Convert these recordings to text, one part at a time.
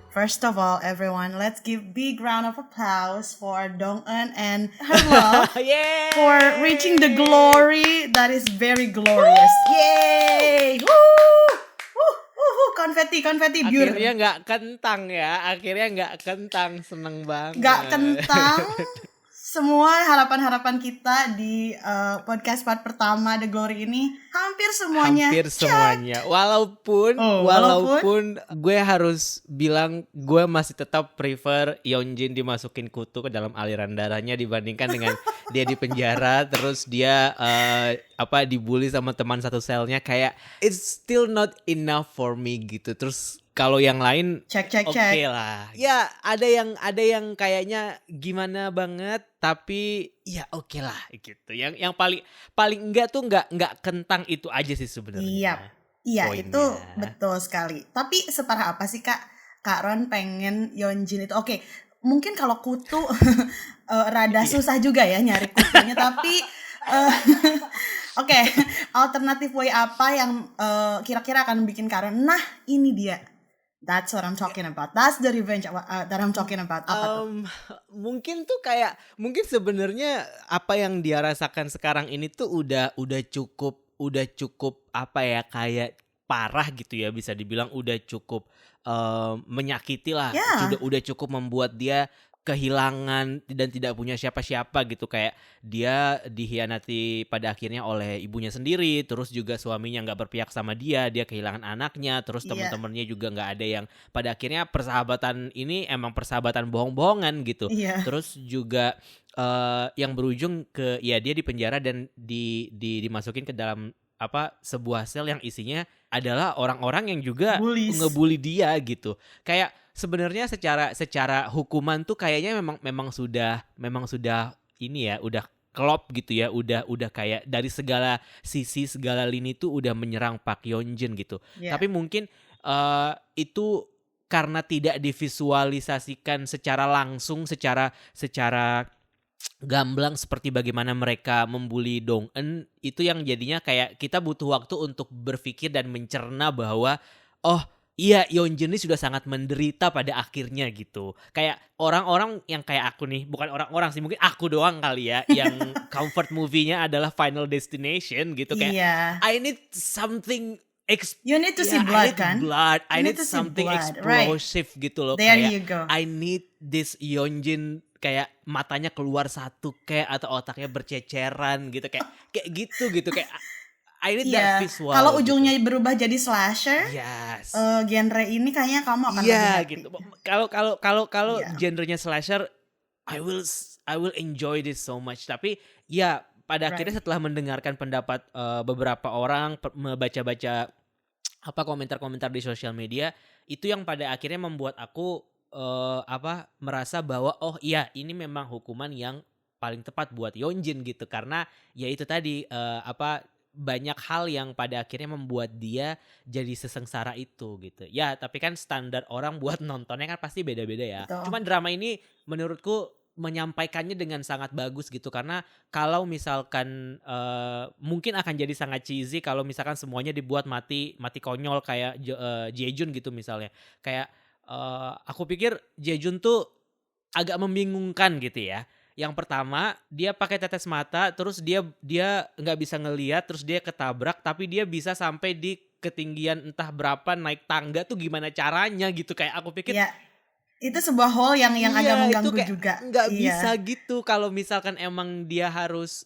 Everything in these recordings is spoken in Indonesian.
First of all, everyone, let's give big round of applause for Dong-eun and her love Yay! for reaching the glory that is very glorious. Yay! Woo! Konfeti, biur. Akhirnya nggak kentang, seneng banget. Nggak kentang. Semua harapan-harapan kita di podcast part pertama The Glory ini hampir semuanya. Walaupun gue harus bilang gue masih tetap prefer Yeonjin dimasukin kutu ke dalam aliran darahnya dibandingkan dengan dia di penjara terus dia dibully sama teman satu selnya. Kayak it's still not enough for me gitu. Terus kalau yang lain Oke lah. Ya ada yang kayaknya gimana banget tapi ya oke lah gitu. Yang paling enggak tuh enggak kentang itu aja sih sebenarnya. Iya itu betul sekali. Tapi separah apa sih Kak Ron pengen Yeonjin itu? Oke, mungkin kalau kutu rada susah juga ya nyari kutunya tapi Oke, alternatif way apa yang kira-kira akan bikin Kak Ron? Nah, ini dia. That's what I'm talking about. That's the revenge that I'm talking about. Apa tuh? Mungkin sebenarnya apa yang dia rasakan sekarang ini tuh udah cukup apa ya, kayak parah gitu ya, bisa dibilang udah cukup menyakiti lah. Udah cukup membuat dia kehilangan dan tidak punya siapa-siapa gitu. Kayak dia dihianati pada akhirnya oleh ibunya sendiri, terus juga suaminya nggak berpihak sama dia kehilangan anaknya, terus teman-temannya juga nggak ada yang, pada akhirnya persahabatan ini emang persahabatan bohong-bohongan gitu. Terus juga yang berujung ke ya dia dipenjara dan dimasukin ke dalam sebuah sel yang isinya adalah orang-orang yang juga ngebully dia gitu. Kayak sebenarnya secara hukuman tuh kayaknya memang sudah ini ya, udah klop gitu ya, udah kayak dari segala sisi, segala lini tuh udah menyerang Park Yeonjin gitu. Tapi mungkin itu karena tidak divisualisasikan secara langsung, secara gamblang seperti bagaimana mereka membuli Dong-eun, itu yang jadinya kayak kita butuh waktu untuk berpikir dan mencerna bahwa iya, Yeonjin ini sudah sangat menderita pada akhirnya gitu. Kayak orang-orang yang kayak aku nih, bukan orang-orang sih, mungkin aku doang kali ya, yang comfort movie-nya adalah Final Destination gitu. Kayak I need something you need to see blood, kan? I need something explosive gitu loh. There kayak you go. I need this Yeonjin kayak matanya keluar satu kayak, atau otaknya berceceran gitu, kayak gitu kayak I need that visual. Kalau ujungnya berubah jadi slasher, genre ini kayaknya kamu akan lebih happy. Gitu. Kalau genrenya slasher, I will enjoy this so much. Tapi ya pada akhirnya setelah mendengarkan pendapat beberapa orang, membaca-baca komentar-komentar di sosial media, itu yang pada akhirnya membuat aku merasa bahwa iya, ini memang hukuman yang paling tepat buat Yeonjin gitu. Karena ya itu tadi banyak hal yang pada akhirnya membuat dia jadi sesengsara itu gitu. Ya tapi kan standar orang buat nontonnya kan pasti beda-beda ya. Betul. Cuman drama ini menurutku menyampaikannya dengan sangat bagus gitu. Karena kalau misalkan mungkin akan jadi sangat cheesy kalau misalkan semuanya dibuat mati konyol kayak Jaejun gitu misalnya. Kayak aku pikir Jaejun tuh agak membingungkan gitu ya. Yang pertama, dia pakai tetes mata, terus dia nggak bisa ngelihat, terus dia ketabrak, tapi dia bisa sampai di ketinggian entah berapa, naik tangga tuh gimana caranya gitu. Kayak aku pikir itu sebuah hole yang agak mengganggu juga. Nggak bisa gitu kalau misalkan emang dia harus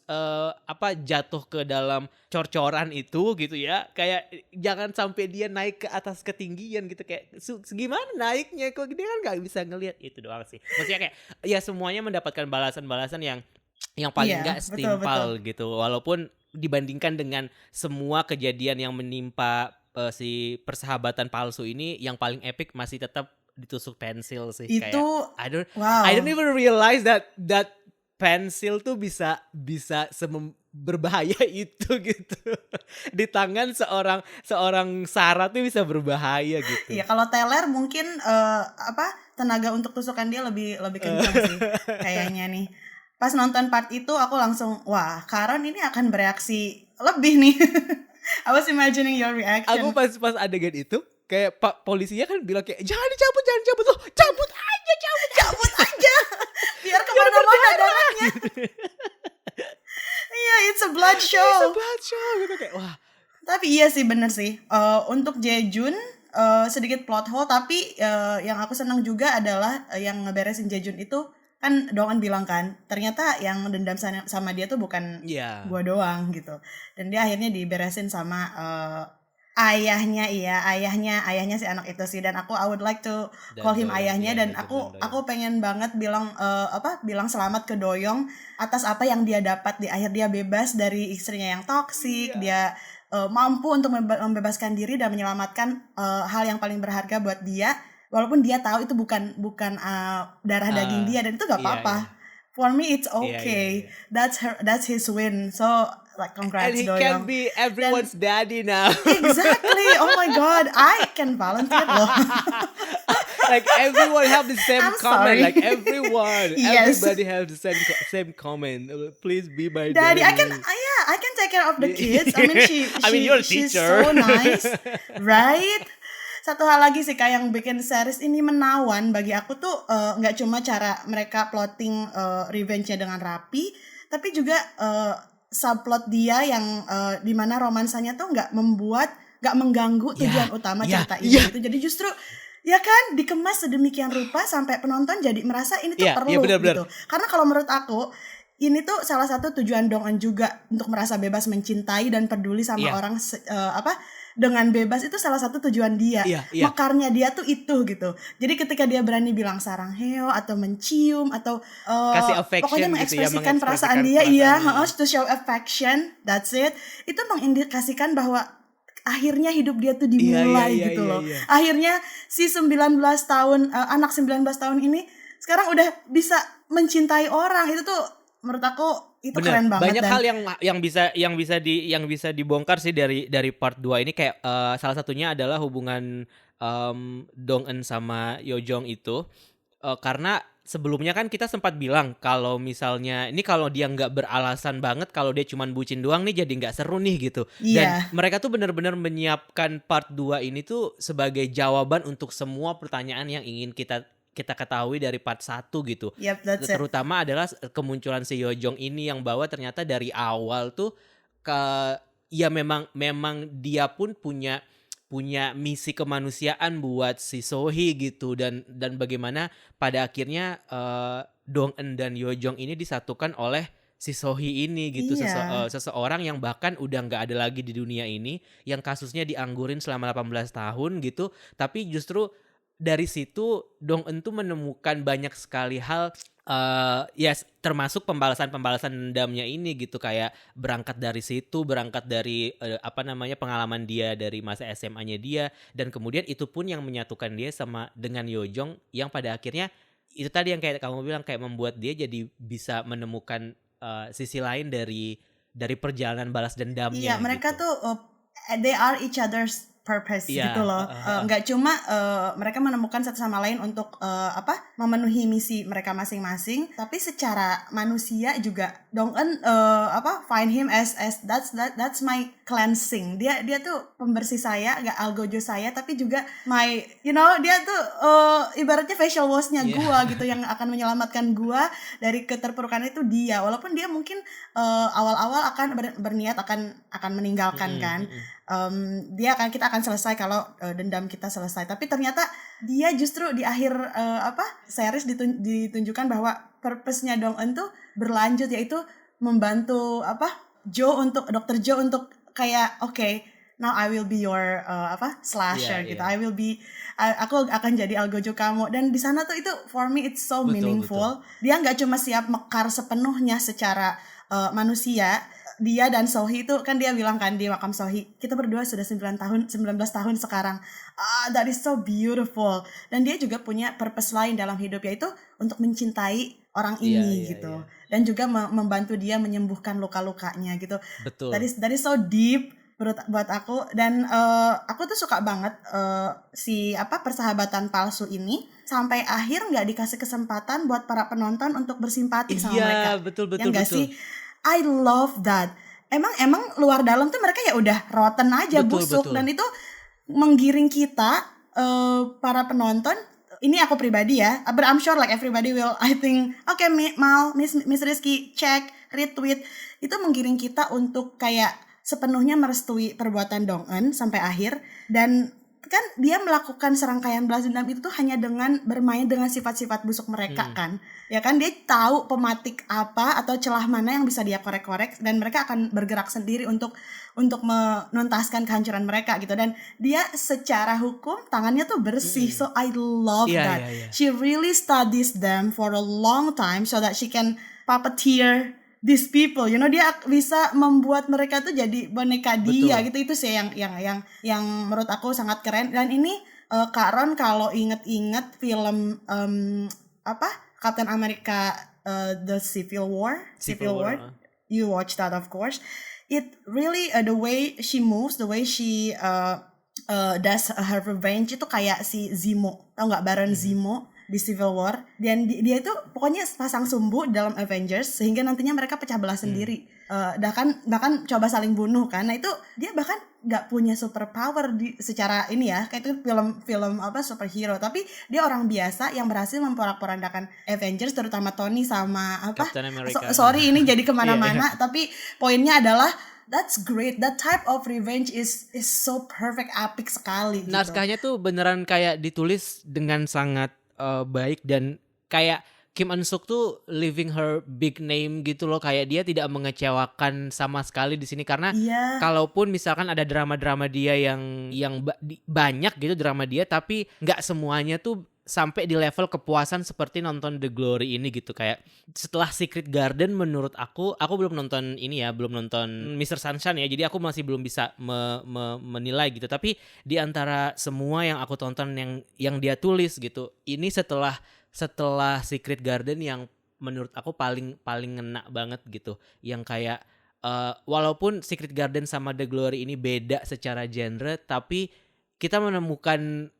jatuh ke dalam cor-coran itu gitu ya. Kayak jangan sampai dia naik ke atas ketinggian gitu, kayak gimana naiknya, kok dia kan nggak bisa ngelihat. Itu doang sih. Maksudnya kayak ya semuanya mendapatkan balasan-balasan yang paling nggak setimpal gitu. Walaupun dibandingkan dengan semua kejadian yang menimpa si persahabatan palsu ini, yang paling epic masih tetap ditusuk pensil sih. Itu kayak I don't even realize that pensil tuh bisa berbahaya itu gitu. Di tangan seorang Sarah tuh bisa berbahaya gitu. Iya, kalau teler mungkin tenaga untuk tusukan dia lebih kencang sih kayaknya nih. Pas nonton part itu aku langsung wah, Karon ini akan bereaksi lebih nih. I was imagining your reaction. Aku pas adegan itu kayak Pak polisinya kan bilang kayak jangan dicabut loh, cabut aja. Cabut aja. Biar kemana-mana darahnya. Iya, it's a blood show. Sebelah show gitu kayak wah. Tapi iya sih, bener sih. Untuk Jaejun sedikit plot hole, tapi yang aku senang juga adalah yang ngeberesin Jaejun itu kan Dong Eun bilang kan, ternyata yang dendam sama dia tuh bukan Iya. gua doang gitu. Dan dia akhirnya diberesin sama ayahnya si anak itu sih. Dan I would like to call him ayahnya. Dan aku pengen banget bilang bilang selamat ke Doyoung atas apa yang dia dapat di akhir. Dia bebas dari istrinya yang toksik. Dia mampu untuk membebaskan diri dan menyelamatkan hal yang paling berharga buat dia, walaupun dia tahu itu bukan darah daging dia, dan itu gak apa-apa. For me it's okay. That's his win. So like congrats Doyoung. And he can be everyone's daddy now. Exactly. Oh my god, I can volunteer loh. Like everyone have the same I'm comment. sorry. Like everyone, Yes. everybody have the same comment. Please be my Daddy, daddy. I can take care of the kids. I mean, you're a she's teacher. so nice, right? Satu hal lagi sih Kak yang bikin series ini menawan bagi aku tuh nggak cuma cara mereka plotting revenge-nya dengan rapi, tapi juga subplot dia yang dimana romansanya tuh nggak mengganggu tujuan utama cerita ini. Gitu. Jadi justru ya kan dikemas sedemikian rupa sampai penonton jadi merasa ini tuh perlu bener. gitu. Karena kalau menurut aku ini tuh salah satu tujuan Dong Eun juga untuk merasa bebas mencintai dan peduli sama orang dengan bebas, itu salah satu tujuan dia. Mekarnya dia tuh itu gitu. Jadi ketika dia berani bilang sarangheo atau mencium atau kasih affection pokoknya mengekspresikan perasaan dia, to show affection, that's it. Itu mengindikasikan bahwa akhirnya hidup dia tuh dimulai gitu loh. Akhirnya si 19 tahun anak 19 tahun ini sekarang udah bisa mencintai orang. Itu tuh menurut aku itu keren banget. Banyak hal yang bisa dibongkar sih dari part 2 ini, kayak salah satunya adalah hubungan Dong Eun sama Yojong itu. Karena sebelumnya kan kita sempat bilang kalau misalnya ini kalau dia nggak beralasan banget, kalau dia cuman bucin doang nih jadi nggak seru nih gitu. Dan mereka tuh benar-benar menyiapkan part 2 ini tuh sebagai jawaban untuk semua pertanyaan yang ingin kita ketahui dari part 1 gitu. Terutama adalah kemunculan si Yojong ini yang bahwa ternyata dari awal tuh memang dia pun punya misi kemanusiaan buat si Sohee gitu, dan bagaimana pada akhirnya Dong Eun dan Yojong ini disatukan oleh si Sohee ini gitu. Seseorang yang bahkan udah nggak ada lagi di dunia ini, yang kasusnya dianggurin selama 18 tahun gitu, tapi justru dari situ Dong Eun tuh menemukan banyak sekali hal, termasuk pembalasan dendamnya ini gitu, kayak berangkat dari pengalaman dia dari masa SMA-nya dia, dan kemudian itu pun yang menyatukan dia dengan Yojong, yang pada akhirnya itu tadi yang kayak kamu bilang, kayak membuat dia jadi bisa menemukan sisi lain dari perjalanan balas dendamnya. Iya, mereka gitu. tuh they are each other's purpose gitu loh. Nggak cuma mereka menemukan satu sama lain untuk memenuhi misi mereka masing-masing, tapi secara manusia juga Dong Eun find him as that's my cleansing. Dia tuh pembersih saya, nggak algojo saya, tapi juga my dia tuh ibaratnya facial wash-nya gua gitu, yang akan menyelamatkan gua dari keterpurukan itu dia. Walaupun dia mungkin awal-awal akan berniat akan meninggalkan kan. Kita akan selesai kalau dendam kita selesai, tapi ternyata dia justru di akhir series ditunjukkan bahwa purpose-nya Dong Eun tuh berlanjut, yaitu membantu Dr. Jo untuk kayak now I will be your slasher gitu. Aku akan jadi algojo kamu, dan di sana tuh itu for me it's so meaningful. Dia nggak cuma siap mekar sepenuhnya secara manusia. Dia dan Sohee itu kan dia bilang kan di makam Sohee, kita berdua sudah 19 tahun sekarang. That is so beautiful. Dan dia juga punya purpose lain dalam hidup, yaitu untuk mencintai orang ini gitu. Dan juga membantu dia menyembuhkan luka-lukanya gitu. Betul. That is so deep buat aku. Dan aku tuh suka banget persahabatan palsu ini sampai akhir nggak dikasih kesempatan buat para penonton untuk bersimpati sama mereka. Betul. Sih? I love that. Emang luar dalam tuh mereka ya udah rotten aja, busuk. Dan itu menggiring kita para penonton. Ini aku pribadi ya, but I'm sure like everybody will, I think, okay, Mal, Miss Rizky, check, retweet, itu menggiring kita untuk kayak sepenuhnya merestui perbuatan Dong Eun sampai akhir. Dan kan dia melakukan serangkaian balas dendam itu tuh hanya dengan bermain dengan sifat-sifat busuk mereka kan. Ya kan, dia tahu pematik apa atau celah mana yang bisa dia korek-korek, dan mereka akan bergerak sendiri untuk menuntaskan kehancuran mereka gitu. Dan dia secara hukum tangannya tuh bersih. So I love that. She really studies them for a long time so that she can puppeteer these people, you know, dia bisa membuat mereka tuh jadi boneka dia. Betul. Gitu. Itu sih yang menurut aku sangat keren. Dan ini Kak Ron kalau inget-inget film Captain America The Civil War, you watch that of course. It really the way she moves, the way she does her revenge itu kayak si Zemo, tau nggak, Baron Zemo di Civil War. Dan dia itu pokoknya pasang sumbu dalam Avengers sehingga nantinya mereka pecah belah sendiri. Bahkan coba saling bunuh kan. Nah itu dia bahkan nggak punya superpower secara ini ya, kayak itu film superhero, tapi dia orang biasa yang berhasil memporak-porandakan Avengers, terutama Tony sama Captain America. Sorry ini jadi kemana-mana. Tapi poinnya adalah that's great. That type of revenge is so perfect, epic sekali. Naskahnya tuh beneran kayak ditulis dengan sangat baik, dan kayak Kim Eun-suk tuh living her big name gitu loh, kayak dia tidak mengecewakan sama sekali di sini. Karena kalaupun misalkan ada drama-drama dia yang banyak gitu drama dia, tapi nggak semuanya tuh sampai di level kepuasan seperti nonton The Glory ini gitu. Kayak setelah Secret Garden menurut aku belum nonton ini ya, belum nonton Mr. Sunshine ya, jadi aku masih belum bisa menilai gitu. Tapi di antara semua yang aku tonton yang dia tulis gitu, ini setelah Secret Garden yang menurut aku paling ngena banget gitu. Yang kayak walaupun Secret Garden sama The Glory ini beda secara genre, tapi kita menemukan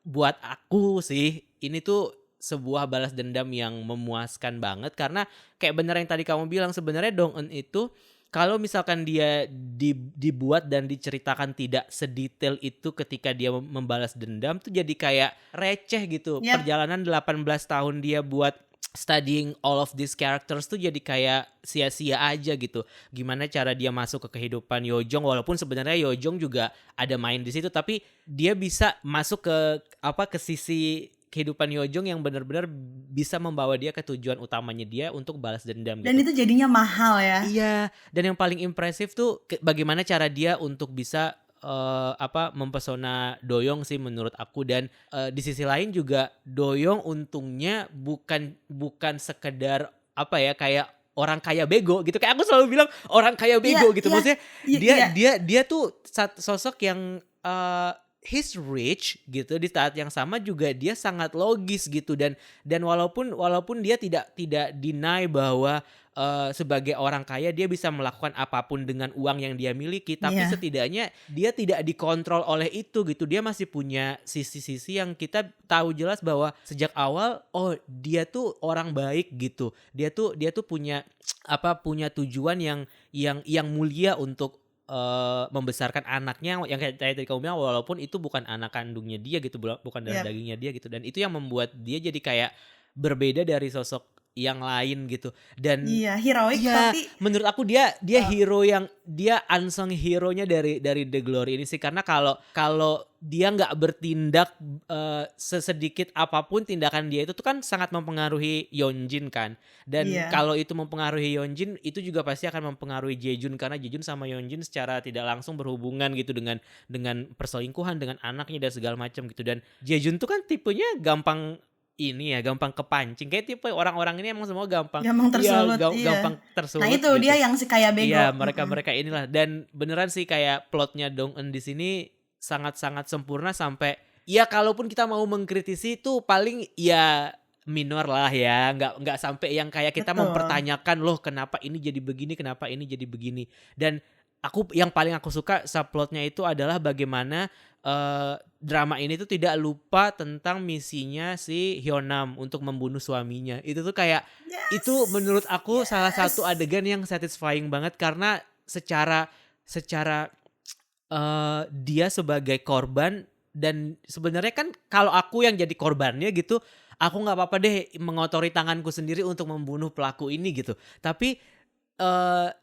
buat aku sih ini tuh sebuah balas dendam yang memuaskan banget. Karena kayak bener yang tadi kamu bilang, sebenarnya Dong Eun itu kalau misalkan dia dibuat dan diceritakan tidak sedetail itu ketika dia membalas dendam tuh jadi kayak receh gitu. Perjalanan 18 tahun dia buat studying all of these characters tuh jadi kayak sia-sia aja gitu. Gimana cara dia masuk ke kehidupan Yojong, walaupun sebenarnya Yojong juga ada main di situ, tapi dia bisa masuk ke sisi kehidupan Yojong yang benar-benar bisa membawa dia ke tujuan utamanya dia untuk balas dendam gitu. Dan itu jadinya mahal ya. Iya, dan yang paling impresif tuh bagaimana cara dia untuk bisa mempesona Doyoung sih menurut aku. Dan di sisi lain juga Doyoung untungnya bukan sekedar kayak orang kaya bego gitu. Kayak aku selalu bilang orang kaya bego gitu. Maksudnya dia tuh sosok yang he's rich gitu, di saat yang sama juga dia sangat logis gitu. Dan walaupun dia tidak deny bahwa sebagai orang kaya dia bisa melakukan apapun dengan uang yang dia miliki, tapi setidaknya dia tidak dikontrol oleh itu gitu. Dia masih punya sisi-sisi yang kita tahu jelas bahwa sejak awal dia tuh orang baik gitu. Dia tuh punya tujuan yang mulia untuk membesarkan anaknya yang kayak tadi kamu bilang, walaupun itu bukan anak kandungnya dia gitu, bukan darah dagingnya dia gitu. Dan itu yang membuat dia jadi kayak berbeda dari sosok yang lain gitu. Dan heroik, tapi menurut aku dia hero yang dia unsung hero-nya dari The Glory ini sih. Karena kalau dia nggak bertindak sesedikit apapun, tindakan dia itu tuh kan sangat mempengaruhi Yeonjin kan. Dan kalau itu mempengaruhi Yeonjin, itu juga pasti akan mempengaruhi Jaejun, karena Jaejun sama Yeonjin secara tidak langsung berhubungan gitu dengan perselingkuhan dengan anaknya dan segala macam gitu. Dan Jaejun tuh kan tipenya gampang kepancing, kayak tipe orang-orang ini emang semua gampang tersulut, gampang tersulut. Nah itu gitu. dia yang si kaya bego. Iya, mereka inilah. Dan beneran sih kayak plotnya Dong Eun di sini sangat-sangat sempurna, sampai kalaupun kita mau mengkritisi itu paling minor lah ya, nggak sampai yang kayak kita mempertanyakan loh kenapa ini jadi begini. Dan yang paling aku suka subplotnya itu adalah bagaimana drama ini tuh tidak lupa tentang misinya si Hyunam untuk membunuh suaminya. Itu tuh kayak itu menurut aku salah satu adegan yang satisfying banget, karena secara dia sebagai korban, dan sebenarnya kan kalau aku yang jadi korbannya gitu, aku nggak apa-apa deh mengotori tanganku sendiri untuk membunuh pelaku ini gitu. Tapi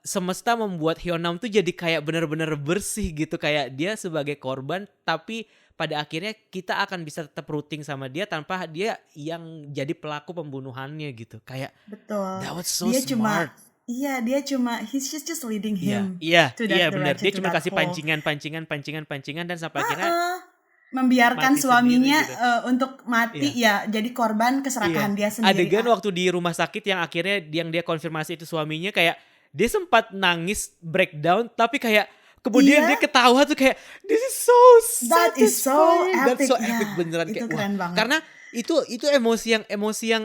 semesta membuat Hyunam tuh jadi kayak benar-benar bersih gitu, kayak dia sebagai korban tapi pada akhirnya kita akan bisa tetap rooting sama dia tanpa dia yang jadi pelaku pembunuhannya gitu. Kayak Betul. that was so Dia smart. dia cuma he's just leading him Iya to that benar. direction, Dia to cuma that kasih hole. pancingan dan sampai akhirnya Membiarkan mati suaminya sendiri gitu. untuk mati ya, jadi korban keserakahan dia sendiri. Adegan waktu di rumah sakit yang akhirnya yang dia konfirmasi itu suaminya, kayak dia sempat nangis breakdown tapi kayak kemudian dia ketawa tuh kayak this is so That is so satisfying. epic. That's so epic beneran, Itu kayak keren wah. banget. Karena itu emosi yang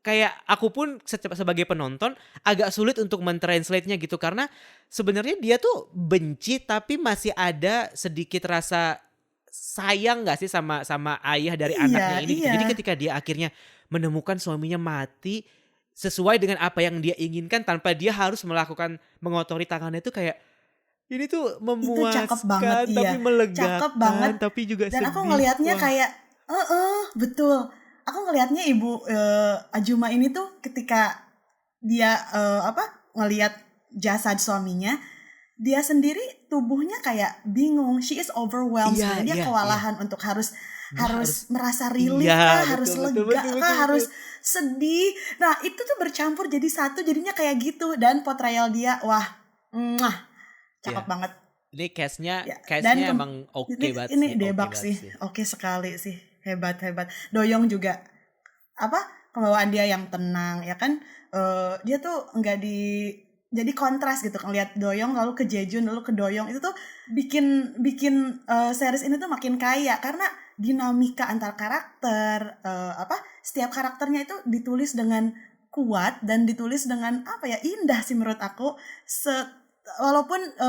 kayak aku pun sebagai penonton agak sulit untuk mentranslate-nya gitu, karena sebenarnya dia tuh benci tapi masih ada sedikit rasa sayang gak sih sama ayah dari anaknya ini gitu. Jadi ketika dia akhirnya menemukan suaminya mati sesuai dengan apa yang dia inginkan tanpa dia harus mengotori tangannya, itu kayak ini tuh memuaskan, cakep banget, tapi melegakan, cakep banget. tapi juga Dan sedih. aku ngelihatnya kayak betul. Aku ngelihatnya ibu Ajuma ini tuh ketika dia ngelihat jasad suaminya, dia sendiri tubuhnya kayak bingung, she is overwhelmed, dia kewalahan untuk harus merasa relief harus lega harus sedih. Nah itu tuh bercampur jadi satu, jadinya kayak gitu. Dan portrayal dia cakep banget. Ini cast-nya emang oke banget ini sih. debak sih, oke sekali sih, hebat. Doyong juga kebawaan dia yang tenang ya kan, dia tuh nggak jadi kontras gitu, ngeliat Doyong lalu ke Jejun lalu ke Doyong, itu tuh bikin series ini tuh makin kaya karena dinamika antar karakter, setiap karakternya itu ditulis dengan kuat dan ditulis dengan indah sih menurut aku. Walaupun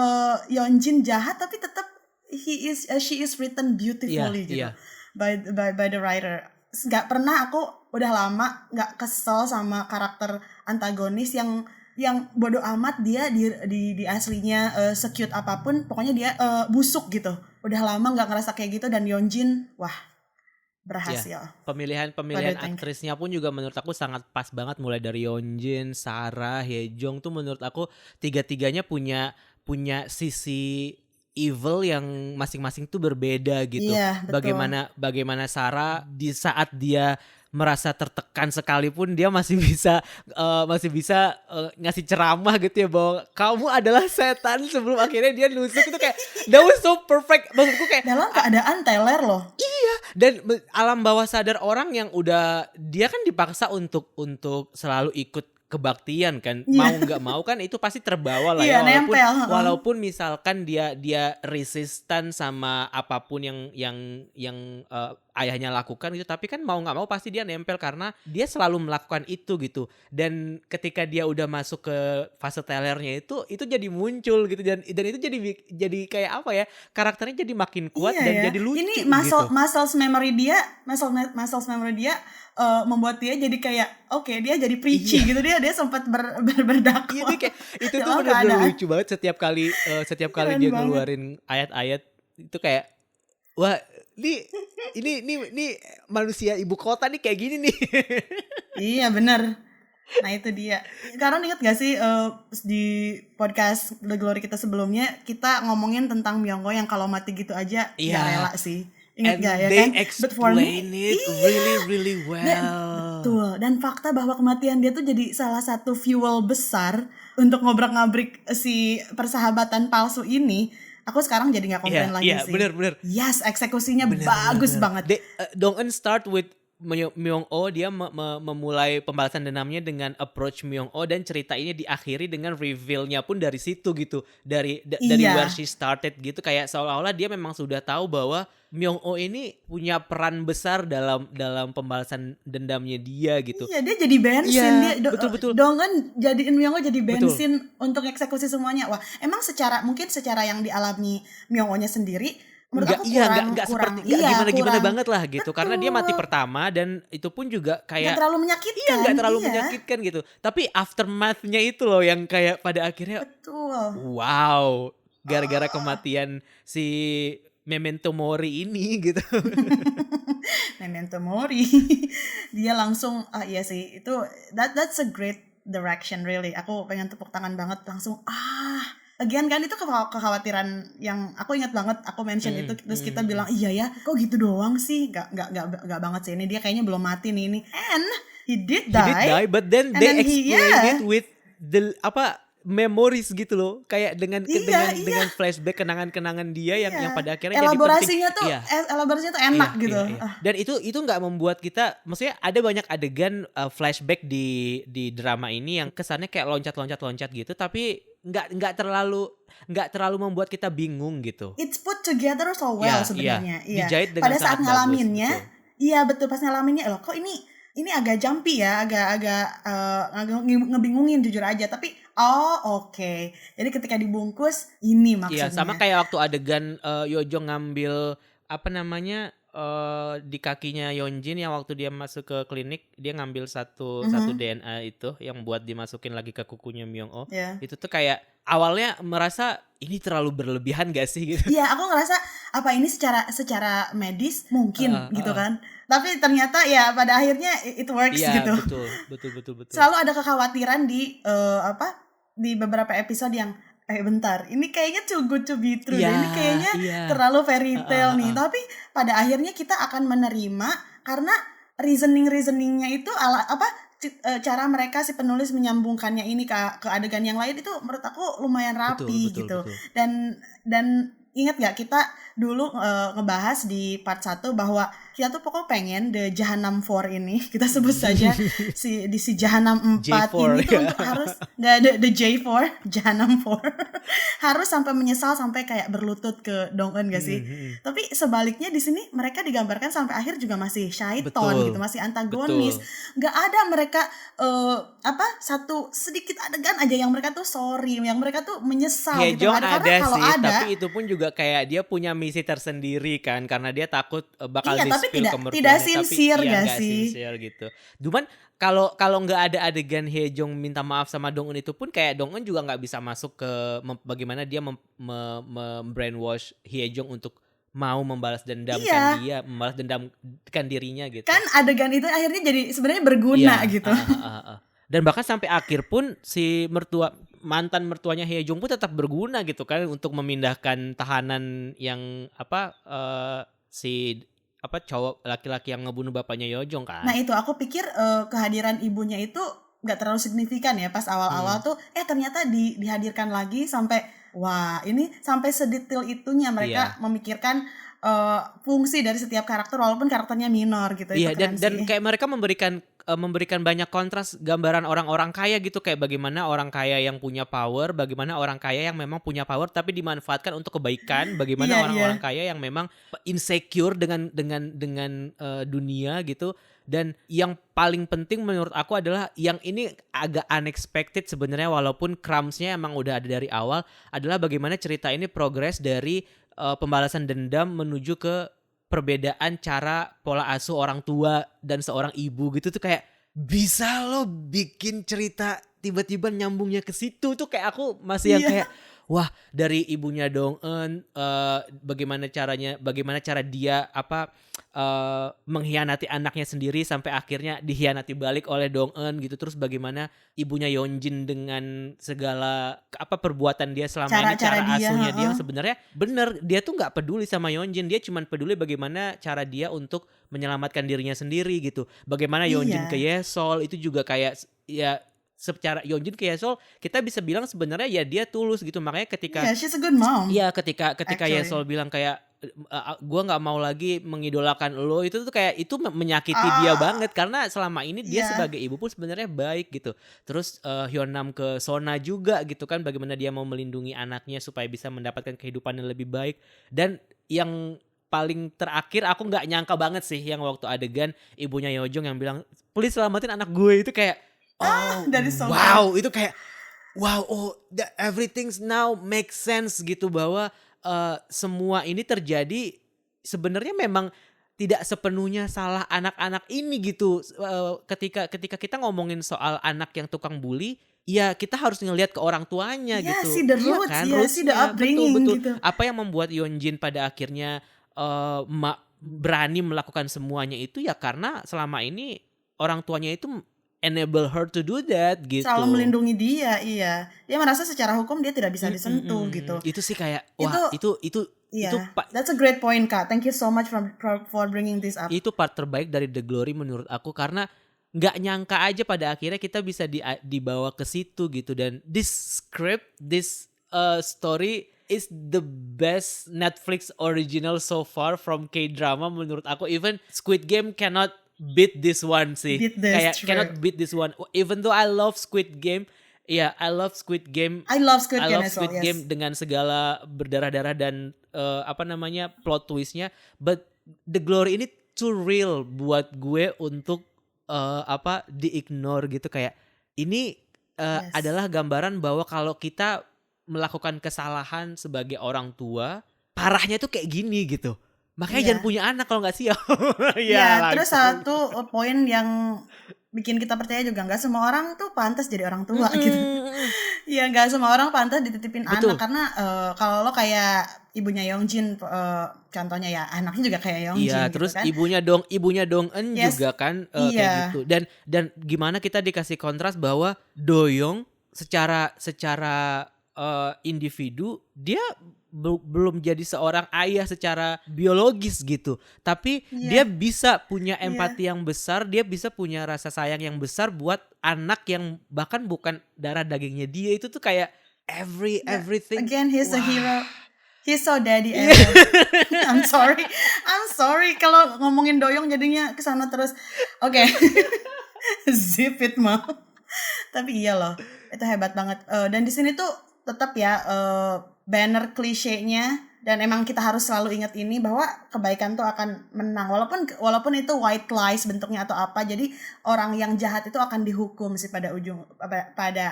Yeonjin jahat tapi tetap she is written beautifully gitu by the writer. Nggak pernah, aku udah lama nggak kesel sama karakter antagonis yang bodoh amat dia di aslinya secute apapun, pokoknya dia busuk gitu. Udah lama nggak ngerasa kayak gitu, dan Yeonjin berhasil. Pemilihan aktrisnya pun juga menurut aku sangat pas banget, mulai dari Yeonjin, Sarah, Hye-jong tuh menurut aku tiga-tiganya punya sisi evil yang masing-masing tuh berbeda gitu. Iya, Bagaimana Sarah di saat dia merasa tertekan sekalipun dia masih bisa ngasih ceramah gitu ya, bahwa kamu adalah setan, sebelum akhirnya dia nusuk. Itu kayak that was so perfect. Maksudku kayak dalam keadaan teler loh. Iya, dan alam bawah sadar orang yang udah, dia kan dipaksa untuk selalu ikut kebaktian kan, mau nggak mau kan itu pasti terbawa lah ya, walaupun misalkan dia resistan sama apapun yang ayahnya lakukan gitu, tapi kan mau nggak mau pasti dia nempel karena dia selalu melakukan itu gitu. Dan ketika dia udah masuk ke fase telernya itu jadi muncul gitu, dan itu jadi kayak apa ya, karakternya jadi makin kuat dan jadi lucu. Ini muscles memory dia membuat dia jadi kayak dia jadi preachy gitu, dia sempat berdakwah. Kayak itu tuh benar-benar lucu banget setiap kali dia ngeluarin ayat-ayat itu kayak wah, ini manusia ibu kota nih kayak gini nih. Iya benar. Nah itu dia. Karena ingat gak sih di podcast The Glory kita sebelumnya kita ngomongin tentang Myung-go yang kalau mati gitu aja gak rela sih. Ingat gak ya kan? They explain it really well. Betul. Dan fakta bahwa kematian dia tuh jadi salah satu fuel besar untuk ngobrak-ngabrik si persahabatan palsu ini. Aku sekarang jadi gak komplain lagi sih. Iya bener. Yes, eksekusinya bagus banget. Don't start with Myung-oh, dia memulai pembalasan dendamnya dengan approach Myung-oh, dan cerita ini diakhiri dengan reveal-nya pun dari situ gitu, dari where she started gitu, kayak seolah-olah dia memang sudah tahu bahwa Myung-oh ini punya peran besar dalam pembalasan dendamnya dia gitu. Iya, dia jadi bensin, betul. Dongan jadiin Myung-oh jadi bensin untuk eksekusi semuanya. Wah, emang secara yang dialami Myung-oh-nya sendiri menurut aku nggak seperti gimana banget lah gitu. Betul. Karena dia mati pertama dan itu pun juga kayak nggak terlalu menyakitkan. Nggak terlalu menyakitkan gitu. Tapi aftermath-nya itu loh yang kayak pada akhirnya betul. Wow, gara-gara kematian si Memento Mori ini gitu. Memento Mori. Dia langsung iya sih itu that's a great direction really. Aku pengen tepuk tangan banget langsung Lagian kan itu kekhawatiran yang aku ingat banget aku mention itu terus kita bilang iya ya kok gitu doang sih gak banget sih ini dia kayaknya belum mati nih ini and he did die but then and they then explain it with the memories gitu loh kayak dengan flashback kenangan-kenangan dia yang pada akhirnya elaborasinya jadi penting. Elaborasinya tuh enak gitu. Dan itu nggak membuat kita, maksudnya ada banyak adegan flashback di drama ini yang kesannya kayak loncat gitu, tapi nggak terlalu membuat kita bingung gitu. It's put together so well sebenarnya. Dijahit dengan pada saat ngalaminnya, bagus, betul pas ngalaminnya loh kok ini agak jumpy ya, agak ngebingungin jujur aja. Tapi oke. Jadi ketika dibungkus ini maksudnya. Iya, sama kayak waktu adegan Yeojong ngambil di kakinya Yeonjin yang waktu dia masuk ke klinik dia ngambil satu DNA itu yang buat dimasukin lagi ke kukunya Myung-oh. Itu tuh kayak awalnya merasa ini terlalu berlebihan gak sih gitu. Iya, aku ngerasa apa ini secara medis mungkin gitu kan. Tapi ternyata ya pada akhirnya it works gitu. Betul. Selalu ada kekhawatiran di di beberapa episode yang bentar, ini kayaknya too good to be true. Ini kayaknya terlalu fairy tale nih. Tapi pada akhirnya kita akan menerima karena reasoningnya itu cara mereka si penulis menyambungkannya ini ke adegan yang lain itu menurut aku lumayan rapi gitu. Dan ingat gak kita dulu ngebahas di part 1 bahwa kita tuh pokoknya pengen The Jahanam 4 ini kita sebut saja si Jahanam 4 ini tuh untuk harus the J4 Jahanam 4 harus sampai menyesal sampai kayak berlutut ke Dong-eun gak sih? Tapi sebaliknya di sini mereka digambarkan sampai akhir juga masih syaiton gitu, masih antagonis. Gak ada mereka satu sedikit adegan aja yang mereka tuh sorry, yang mereka tuh menyesal gitu. Ada sih, tapi itu pun juga kayak dia punya misi tersendiri kan karena dia takut bakal tapi tidak sincere gak sih? Sincere gitu. Cuman kalau nggak ada adegan Haejong minta maaf sama Dong-eun itu pun kayak Dong-eun juga nggak bisa masuk ke bagaimana dia brainwash Haejong untuk mau membalas dendam dia membalas dendam dirinya gitu. Kan adegan itu akhirnya jadi sebenarnya berguna gitu. Dan bahkan sampai akhir pun si mantan mertuanya Haejong pun tetap berguna gitu kan untuk memindahkan tahanan yang cowok laki-laki yang ngebunuh bapaknya Yeojong kan. Nah itu aku pikir kehadiran ibunya itu nggak terlalu signifikan ya pas awal-awal tuh ternyata dihadirkan lagi sampai wah ini sampai sedetail itunya mereka memikirkan fungsi dari setiap karakter walaupun karakternya minor gitu. Iya dan kayak mereka memberikan banyak kontras gambaran orang-orang kaya gitu kayak bagaimana orang kaya yang punya power, bagaimana orang kaya yang memang punya power tapi dimanfaatkan untuk kebaikan, bagaimana orang-orang kaya yang memang insecure dengan dunia gitu. Dan yang paling penting menurut aku adalah yang ini agak unexpected sebenarnya walaupun crumbs-nya emang udah ada dari awal adalah bagaimana cerita ini progres dari pembalasan dendam menuju ke perbedaan cara pola asuh orang tua dan seorang ibu gitu tuh kayak bisa lo bikin cerita tiba-tiba nyambungnya ke situ tuh kayak aku masih yang kayak wah dari ibunya Dong-eun bagaimana cara dia mengkhianati anaknya sendiri sampai akhirnya dikhianati balik oleh Dong-eun gitu, terus bagaimana ibunya Yeonjin dengan segala perbuatan dia selama ini cara asuhnya dia sebenarnya bener dia tuh nggak peduli sama Yeonjin, dia cuma peduli bagaimana cara dia untuk menyelamatkan dirinya sendiri gitu. Bagaimana Yeonjin ke Yesol itu juga kayak ya secara Yeonjin ke Yesol kita bisa bilang sebenarnya ya dia tulus gitu, makanya ketika she's a good mom. Iya ketika Yesol bilang kayak gue nggak mau lagi mengidolakan lo itu tuh kayak itu menyakiti dia banget karena selama ini dia sebagai ibu pun sebenarnya baik gitu. Terus Hyunam ke Sona juga gitu kan, bagaimana dia mau melindungi anaknya supaya bisa mendapatkan kehidupan yang lebih baik. Dan yang paling terakhir aku nggak nyangka banget sih yang waktu adegan ibunya Yeojong yang bilang please selamatin anak gue, itu kayak dari Sona. Wow itu kayak everything's now makes sense gitu bahwa semua ini terjadi sebenarnya memang tidak sepenuhnya salah anak-anak ini gitu. Ketika kita ngomongin soal anak yang tukang bully, ya kita harus ngelihat ke orang tuanya Ya, gitu. see the Iya roots, kan, ya, see the rootsnya, betul upbringing betul. gitu. Apa yang membuat Yeonjin pada akhirnya berani melakukan semuanya itu ya karena selama ini orang tuanya itu enable her to do that gitu. Selalu melindungi dia, iya. Dia merasa secara hukum dia tidak bisa disentuh gitu. Itu sih kayak wah itu Iya, that's a great point, Kak. Thank you so much for bringing this up. Itu part terbaik dari The Glory menurut aku karena nggak nyangka aja pada akhirnya kita bisa dibawa ke situ gitu, dan this script, this story is the best Netflix original so far from K-drama menurut aku. Even Squid Game cannot beat this one sih. Cannot beat this one. Even though I love Squid Game. Yeah, I love Squid Game. I love Squid Game dengan segala berdarah-darah dan plot twistnya. But The Glory ini too real buat gue untuk di-ignore gitu. Kayak ini adalah gambaran bahwa kalau kita melakukan kesalahan sebagai orang tua, parahnya tuh kayak gini gitu. Makanya jangan punya anak kalau nggak siap. Terus satu poin yang bikin kita percaya juga, nggak semua orang tuh pantas jadi orang tua gitu. Ya, nggak semua orang pantas dititipin anak, karena kalau lo kayak ibunya Yeonjin, contohnya ya anaknya juga kayak Yeonjin. Iya, gitu terus kan. ibunya Dong-eun juga kan kayak gitu. Dan gimana kita dikasih kontras bahwa Doyoung secara individu dia belum jadi seorang ayah secara biologis gitu, tapi dia bisa punya empati yang besar, dia bisa punya rasa sayang yang besar buat anak yang bahkan bukan darah dagingnya dia. Itu tuh kayak everything. Again, he's a hero. He's so daddy ever. I'm sorry kalau ngomongin Doyoung jadinya kesana terus. Oke. Zip it, Mom. Tapi iya loh, itu hebat banget. Dan di sini tuh tetap ya banner klisenya, dan emang kita harus selalu ingat ini bahwa kebaikan tuh akan menang walaupun itu white lies bentuknya atau apa. Jadi orang yang jahat itu akan dihukum sih pada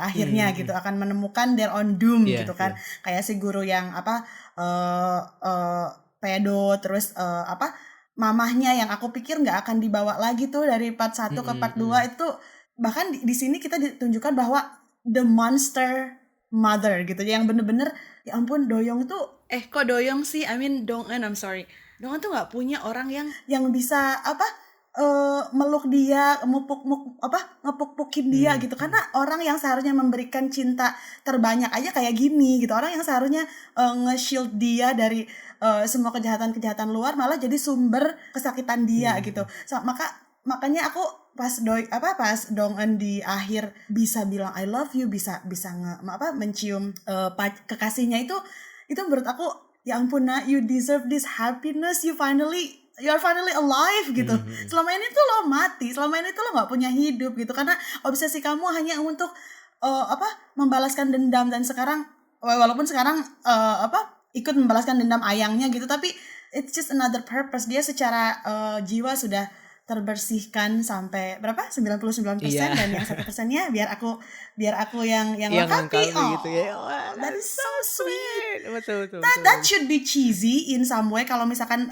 akhirnya gitu, akan menemukan their own doom gitu kan. Kayak si guru yang pedo, terus mamahnya yang aku pikir nggak akan dibawa lagi tuh dari part 1 ke part 2 itu. Bahkan di sini kita ditunjukkan bahwa the monster mother gitu, yang bener-bener ya ampun, Doyoung tuh kok Doyoung sih, I mean Dong-eun, I'm sorry, Dong-eun tuh nggak punya orang yang bisa meluk dia, ngepuk-pukin dia gitu, karena orang yang seharusnya memberikan cinta terbanyak aja kayak gini gitu, orang yang seharusnya nge-shield dia dari semua kejahatan luar malah jadi sumber kesakitan dia gitu. Makanya aku pas Dong-eun di akhir bisa bilang I love you, bisa mencium kekasihnya, itu menurut aku ya ampun, nah, you deserve this happiness, you are finally alive gitu. Selama ini tuh lo mati, selama ini tuh lo nggak punya hidup gitu, karena obsesi kamu hanya untuk membalaskan dendam. Dan sekarang walaupun sekarang ikut membalaskan dendam ayangnya gitu, tapi it's just another purpose. Dia secara jiwa sudah terbersihkan sampai berapa? 99%, dan yang 1%-nya biar aku yang lengkapi. Gitu ya. That is so sweet. Betul. That should be cheesy in some way kalau misalkan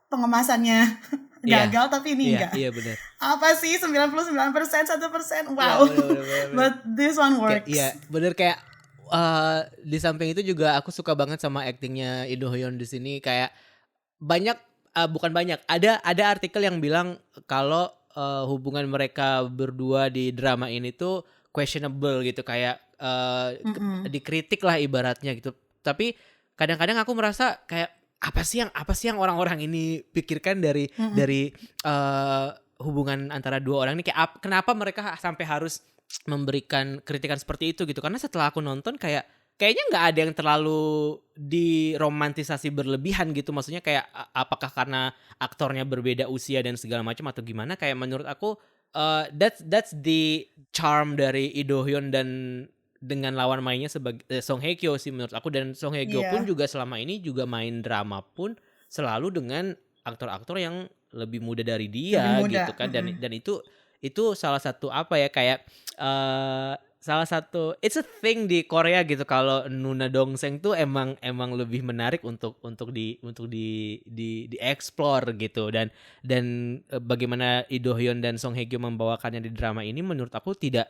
pengemasannya gagal, tapi ini enggak. Iya, benar. Apa sih 99%, 1%? Wow. Bener. But this one works. Iya, benar. Kayak di samping itu juga aku suka banget sama aktingnya Lee Do-hyun di sini. Kayak bukan banyak. Ada artikel yang bilang kalau hubungan mereka berdua di drama ini tuh questionable gitu, kayak dikritik lah ibaratnya gitu. Tapi kadang-kadang aku merasa kayak apa sih yang orang-orang ini pikirkan dari hubungan antara dua orang ini, kayak kenapa mereka sampai harus memberikan kritikan seperti itu gitu. Karena setelah aku nonton kayaknya nggak ada yang terlalu diromantisasi berlebihan gitu. Maksudnya kayak apakah karena aktornya berbeda usia dan segala macam atau gimana. Kayak menurut aku that's the charm dari Lee Do-hyun dan dengan lawan mainnya sebagai Song Hye Kyo sih menurut aku. Dan Song Hye Kyo pun juga selama ini juga main drama pun selalu dengan aktor-aktor yang lebih muda dari dia gitu kan. Dan itu salah satu kayak salah satu it's a thing di Korea gitu, kalau Nuna Dongseng tuh emang lebih menarik untuk di explore gitu, dan bagaimana Lee Do Hyun dan Song Hye Kyo membawakannya di drama ini menurut aku tidak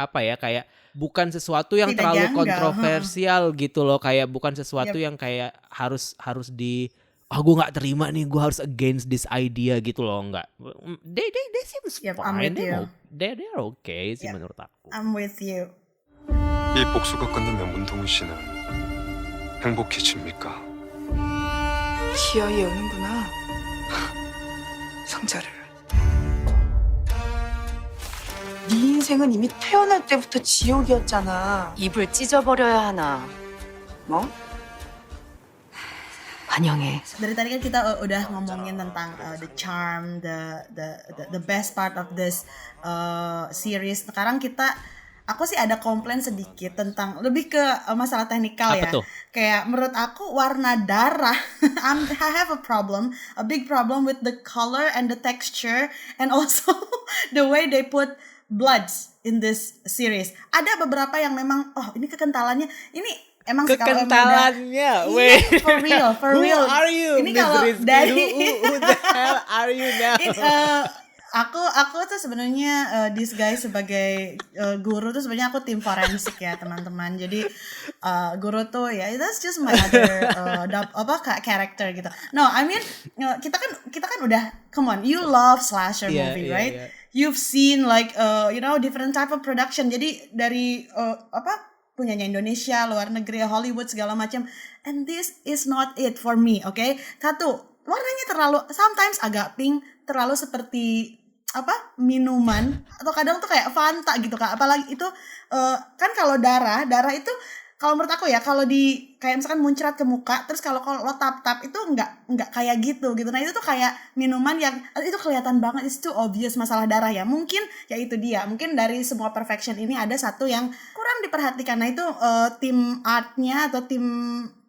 apa ya, kayak bukan sesuatu yang Tidak terlalu janggal. kontroversial gitu loh, kayak bukan sesuatu Yep. yang kayak harus gue nggak terima nih, gue harus against this idea gitu loh, nggak. They seems Yep, I'm fine, with you. they're okay sih Yep. menurut aku. I'm with you. 이 복수가 끝나면 문동훈 씨는 행복해집니까? 기어이 여는구나. 상자를. 네 인생은 이미 태어날 때부터 지옥이었잖아. 입을 찢어버려야 하나. 뭐? 환영해. Dari tadi kan kita udah ngomongin tentang the charm, the best part of this series. Sekarang aku sih ada komplain sedikit tentang lebih ke masalah teknikal Apa ya. tuh? Kayak menurut aku warna darah, I have a big problem with the color and the texture, and also the way they put bloods in this series. Ada beberapa yang memang, ini kekentalannya, ini emang sih kalau emang udah- Kekentalannya, Iya, wait. for real. Who are you, Ini Miss kalau Rizky? dari Who the hell are you now? aku tuh sebenarnya this guy sebagai guru tuh sebenarnya aku tim forensik ya teman-teman. Jadi guru tuh ya that's just my other character gitu. No, I mean kita kan udah, come on, you love slasher Iya, movie, iya, right? iya. You've seen like different type of production. Jadi dari punyanya Indonesia, luar negeri, Hollywood segala macam. And this is not it for me, okay? Satu, warnanya terlalu sometimes agak pink, terlalu seperti minuman, atau kadang tuh kayak Fanta gitu Kak. Apalagi itu kan kalau darah itu kalau menurut aku ya, kalau di kayak misalkan muncrat ke muka, terus kalau lo tap itu nggak kayak gitu. Nah itu tuh kayak minuman yang itu kelihatan banget, it's too obvious masalah darah ya. Mungkin ya itu dia, mungkin dari semua perfection ini ada satu yang kurang diperhatikan. Nah itu tim artnya atau tim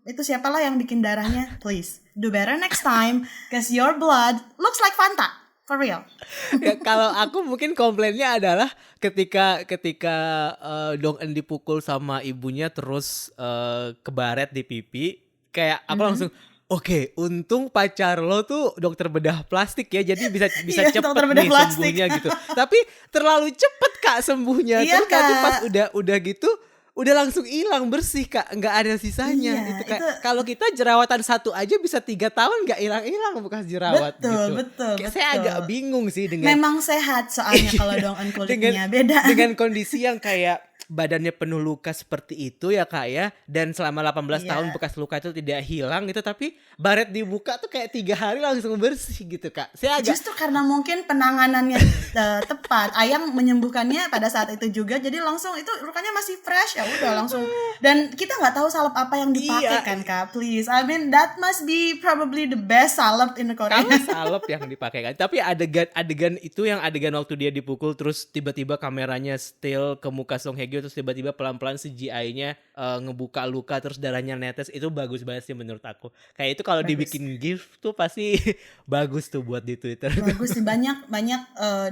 itu siapalah yang bikin darahnya, please do better next time, cause your blood looks like Fanta. For real. Ya, kalau aku mungkin komplainnya adalah ketika Dong En dipukul sama ibunya terus kebaret di pipi, kayak aku langsung oke, untung pacar lo tuh dokter bedah plastik ya, jadi bisa Iya, cepet dokter bedah nih plastik. sembuhnya gitu. Tapi terlalu cepet Kak sembuhnya. Iya, Terus nanti Kak. pas udah gitu udah langsung hilang bersih Kak, nggak ada sisanya. Iya, Kayak itu- kalau kita jerawatan satu aja bisa 3 tahun nggak hilang bekas jerawat gitu. Betul. Kayak saya agak bingung sih dengan Memang sehat soalnya kalau Dong En kulitnya dengan beda. dengan kondisi yang kayak badannya penuh luka seperti itu ya Kak ya, dan selama 18 Iya. tahun bekas luka itu tidak hilang gitu, tapi baret di muka tuh kayak 3 hari langsung bersih gitu Kak. Saya agak Justru karena mungkin penanganannya tepat, Ayang menyembuhkannya pada saat itu juga, jadi langsung itu lukanya masih fresh, ya udah langsung. Dan kita nggak tahu salep apa yang dipakai Iya. kan Kak, please. I mean that must be probably the best salep in the Korea. kalau salep yang dipakai kan. Tapi adegan itu yang adegan waktu dia dipukul terus tiba-tiba kameranya still ke muka Song Hye Kyo, terus tiba-tiba pelan-pelan CGI-nya ngebuka luka terus darahnya netes, itu bagus banget sih menurut aku. Kayak itu kalau Bagus. dibikin GIF tuh pasti bagus tuh buat di Twitter. Bagus sih, banyak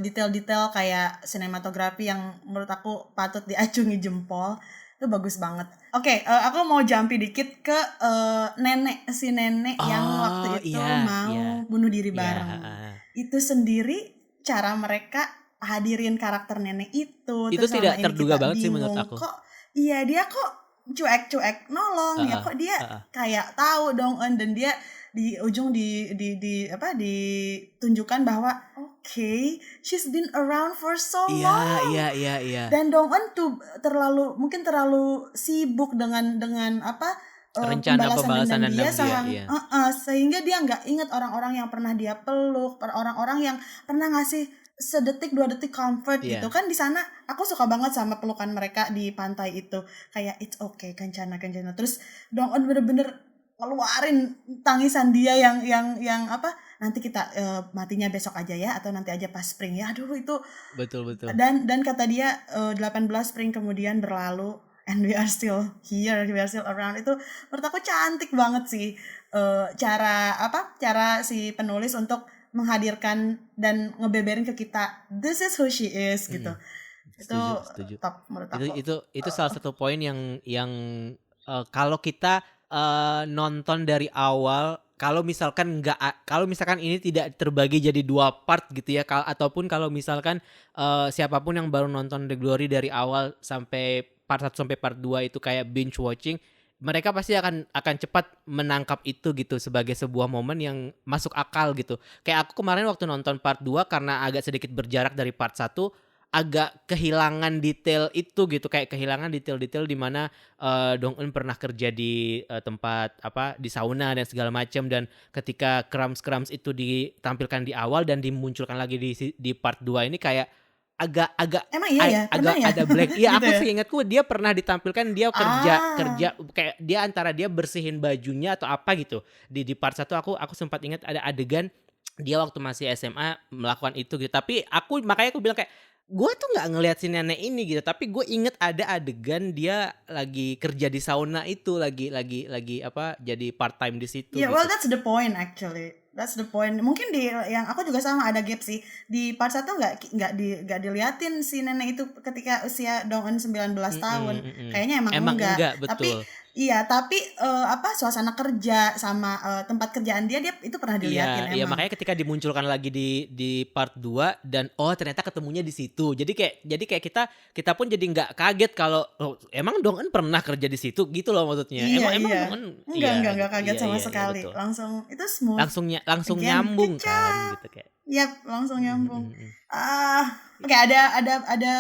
detail-detail kayak sinematografi yang menurut aku patut diacungi jempol. Itu bagus banget. Oke, aku mau jumpy dikit ke nenek yang Oh, waktu itu iya, mau iya. bunuh diri Iya, bareng. Itu sendiri cara mereka hadirin karakter nenek itu. Itu Terus tidak selama ini terduga kita banget sih menurut bingung, aku. Kok iya dia kok cuek-cuek nolong ya, kok dia kayak tahu Dong En, dan dia di ujung ditunjukkan bahwa she's been around for so long. Iya. Dan Dong En tuh mungkin terlalu sibuk dengan Rencana pembalasan dendam dendam dia, iya. sehingga dia nggak ingat orang-orang yang pernah dia peluk, orang-orang yang pernah ngasih sedetik 2 detik comfort Iya. gitu kan. Di sana aku suka banget sama pelukan mereka di pantai itu, kayak it's okay Kencana. Terus Dong En bener-bener ngeluarin tangisan dia yang nanti kita matinya besok aja ya, atau nanti aja pas spring ya. Aduh itu Betul. dan kata dia 18 spring kemudian berlalu and we are still here, we are still around. Itu menurut aku cantik banget sih cara si penulis untuk menghadirkan dan ngebeberin ke kita this is who she is gitu. Itu setuju. top menurut aku. Itu salah satu poin yang kalau kita nonton dari awal, kalau misalkan ini tidak terbagi jadi 2 part gitu ya, ataupun kalau misalkan siapapun yang baru nonton The Glory dari awal sampai part 1 sampai part 2 itu kayak binge watching, mereka pasti akan cepat menangkap itu gitu sebagai sebuah momen yang masuk akal gitu. Kayak aku kemarin waktu nonton part 2 karena agak sedikit berjarak dari part 1, agak kehilangan detail itu gitu, kayak kehilangan detail-detail di mana Dong Eun pernah kerja di tempat di sauna dan segala macam, dan ketika crumbs itu ditampilkan di awal dan dimunculkan lagi di part 2 ini kayak agak Emang iya ya? agak Emang ya? ada black. Iya, Gitu aku ya? seingatku dia pernah ditampilkan dia kerja Ah. kayak dia antara dia bersihin bajunya atau apa gitu. Di part 1 aku sempat ingat ada adegan dia waktu masih SMA melakukan itu gitu. Tapi makanya aku bilang kayak gue tuh nggak ngeliat si nenek ini gitu, tapi gue inget ada adegan dia lagi kerja di sauna itu, lagi jadi part time di situ Yeah, gitu. well that's the point actually. That's the point. Mungkin di yang aku juga sama ada gap sih. Di part 1 nggak diliatin si nenek itu ketika usia Dong Eun 19 tahun. Kayaknya emang enggak. Tapi betul. iya, tapi suasana kerja sama tempat kerjaan dia itu pernah diliatin Iya, emang. makanya ketika dimunculkan lagi di part 2 dan ternyata ketemunya di situ. Jadi kayak kita pun jadi nggak kaget kalau emang Dong Eun pernah kerja di situ gitu loh maksudnya. Iya, Emang iya. Dong Eun Enggak kaget sama sekali. betul. Langsung itu smooth. Langsung Again, nyambung good kan job. gitu kayak. Yap, langsung nyambung. Oke, ada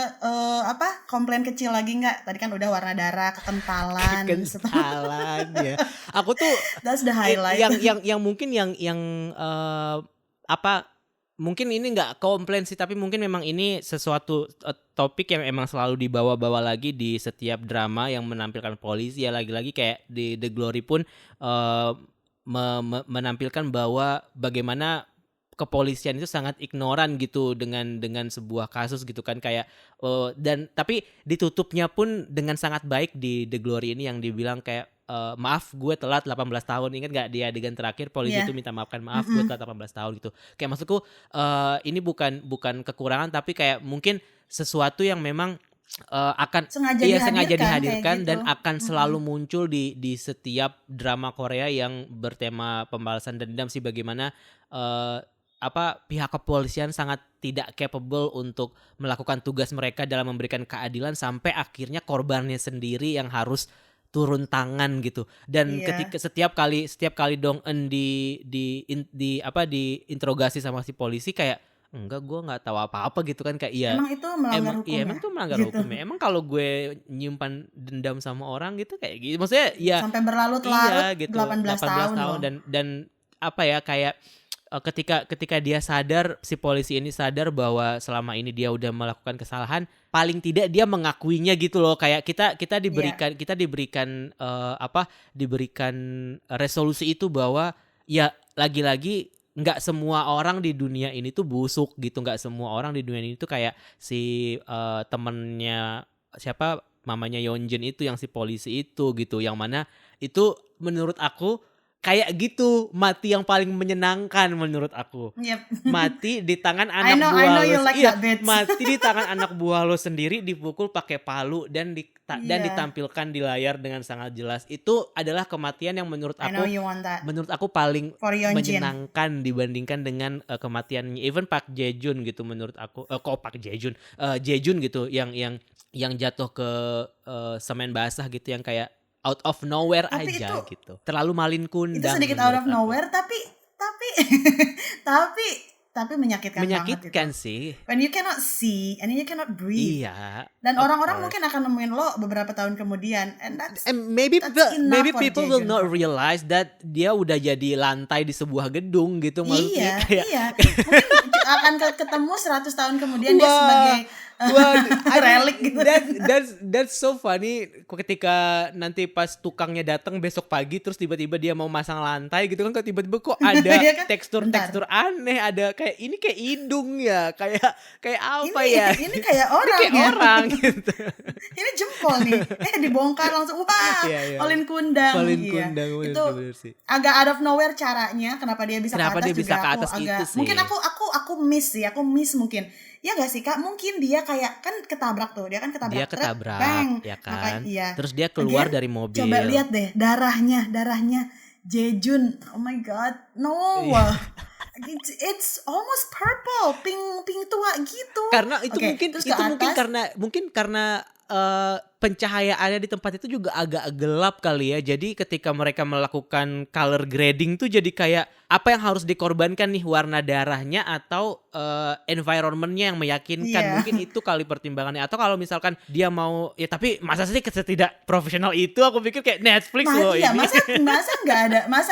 komplain kecil lagi nggak? Tadi kan udah warna darah, kekentalan. Kekentalan ya. Aku tuh That's the highlight. yang mungkin yang mungkin ini nggak komplain sih, tapi mungkin memang ini sesuatu topik yang emang selalu dibawa-bawa lagi di setiap drama yang menampilkan polisi ya, lagi-lagi kayak di The Glory pun menampilkan bahwa bagaimana kepolisian itu sangat ignoran gitu dengan sebuah kasus gitu kan, kayak tapi ditutupnya pun dengan sangat baik di The Glory ini, yang dibilang kayak maaf gue telat 18 tahun. Ingat gak di adegan terakhir polisi itu minta maafkan, maaf gue telat 18 tahun gitu. Kayak maksudku ini bukan kekurangan, tapi kayak mungkin sesuatu yang memang akan sengaja dihadirkan dan akan selalu muncul di setiap drama Korea yang bertema pembalasan dendam sih, bagaimana pihak kepolisian sangat tidak capable untuk melakukan tugas mereka dalam memberikan keadilan, sampai akhirnya korbannya sendiri yang harus turun tangan gitu. Dan ketika setiap kali Dong Eun diinterogasi sama si polisi kayak enggak, gue nggak tahu apa-apa gitu kan, kayak Emang itu melanggar hukum. Emang itu melanggar hukum ya. Emang kalau gue nyimpan dendam sama orang gitu kayak gitu, maksudnya ya sampai berlarut-larut gitu, 18 tahun loh. dan kayak ketika dia sadar, si polisi ini sadar bahwa selama ini dia udah melakukan kesalahan, paling tidak dia mengakuinya gitu loh. Kayak kita diberikan resolusi itu bahwa ya lagi-lagi nggak semua orang di dunia ini tuh busuk gitu, nggak semua orang di dunia ini tuh kayak si temennya siapa, mamanya Yeonjun itu, yang si polisi itu gitu, yang mana itu menurut aku kayak gitu mati yang paling menyenangkan menurut aku. Yep. Mati di tangan anak buah I know lo. you like that bit. Mati di tangan anak buah lo sendiri, dipukul pakai palu dan ditampilkan di layar dengan sangat jelas. Itu adalah kematian yang menurut I know aku you want that. menurut aku paling For Yeonjin. menyenangkan dibandingkan dengan kematiannya even Park Jae-jun gitu menurut aku. Jae-jun gitu yang jatuh ke semen basah gitu, yang kayak out of nowhere Tapi aja itu- gitu. Terlalu malin kundang. Itu sedikit out of menurut aku. nowhere tapi menyakitkan banget Menyakitkan itu. sih. When you cannot see and you cannot breathe. Iya. Dan of orang-orang course. mungkin akan nemuin lo beberapa tahun kemudian, and that's And maybe That's enough for people will Jae-jun. not realize that dia udah jadi lantai di sebuah gedung gitu, maksudnya kayak iya. Mungkin akan ketemu 100 tahun kemudian dia Wah. sebagai relik gitu. That's so funny ketika nanti pas tukangnya datang besok pagi terus tiba-tiba dia mau masang lantai gitu kan, kok tiba-tiba kok ada Iya kan? tekstur aneh, ada kayak ini kayak hidung ya, kayak apa ya? Ini kayak orang Kayak ya. orang gitu. Ini jempol nih. Dibongkar langsung. Wah, Iya. Olin Kundang. Paling Iya. kundang Itu bener sih. agak out of nowhere caranya. Kenapa dia bisa Kenapa ke atas dia bisa juga ke aku atas agak itu sih. mungkin aku miss sih. Aku miss mungkin. Ya gak sih Kak? Mungkin dia kayak kan ketabrak tuh, dia kan ketabrak Dia truk, ketabrak, bang. ya Makanya kan. iya. Terus dia keluar Dia dari mobil. coba lihat deh darahnya Jejun. Oh my god, no. Iya. It's almost purple, pink tua gitu. Karena itu Oke, mungkin terus itu ke atas, mungkin karena pencahayaannya di tempat itu juga agak gelap kali ya. Jadi ketika mereka melakukan color grading tuh jadi kayak apa yang harus dikorbankan nih, warna darahnya atau environmentnya yang meyakinkan. Iya. Mungkin itu kali pertimbangannya. Atau kalau misalkan dia mau ya, tapi masa sih setidak profesional itu, aku pikir kayak Netflix loh iya, ini. masa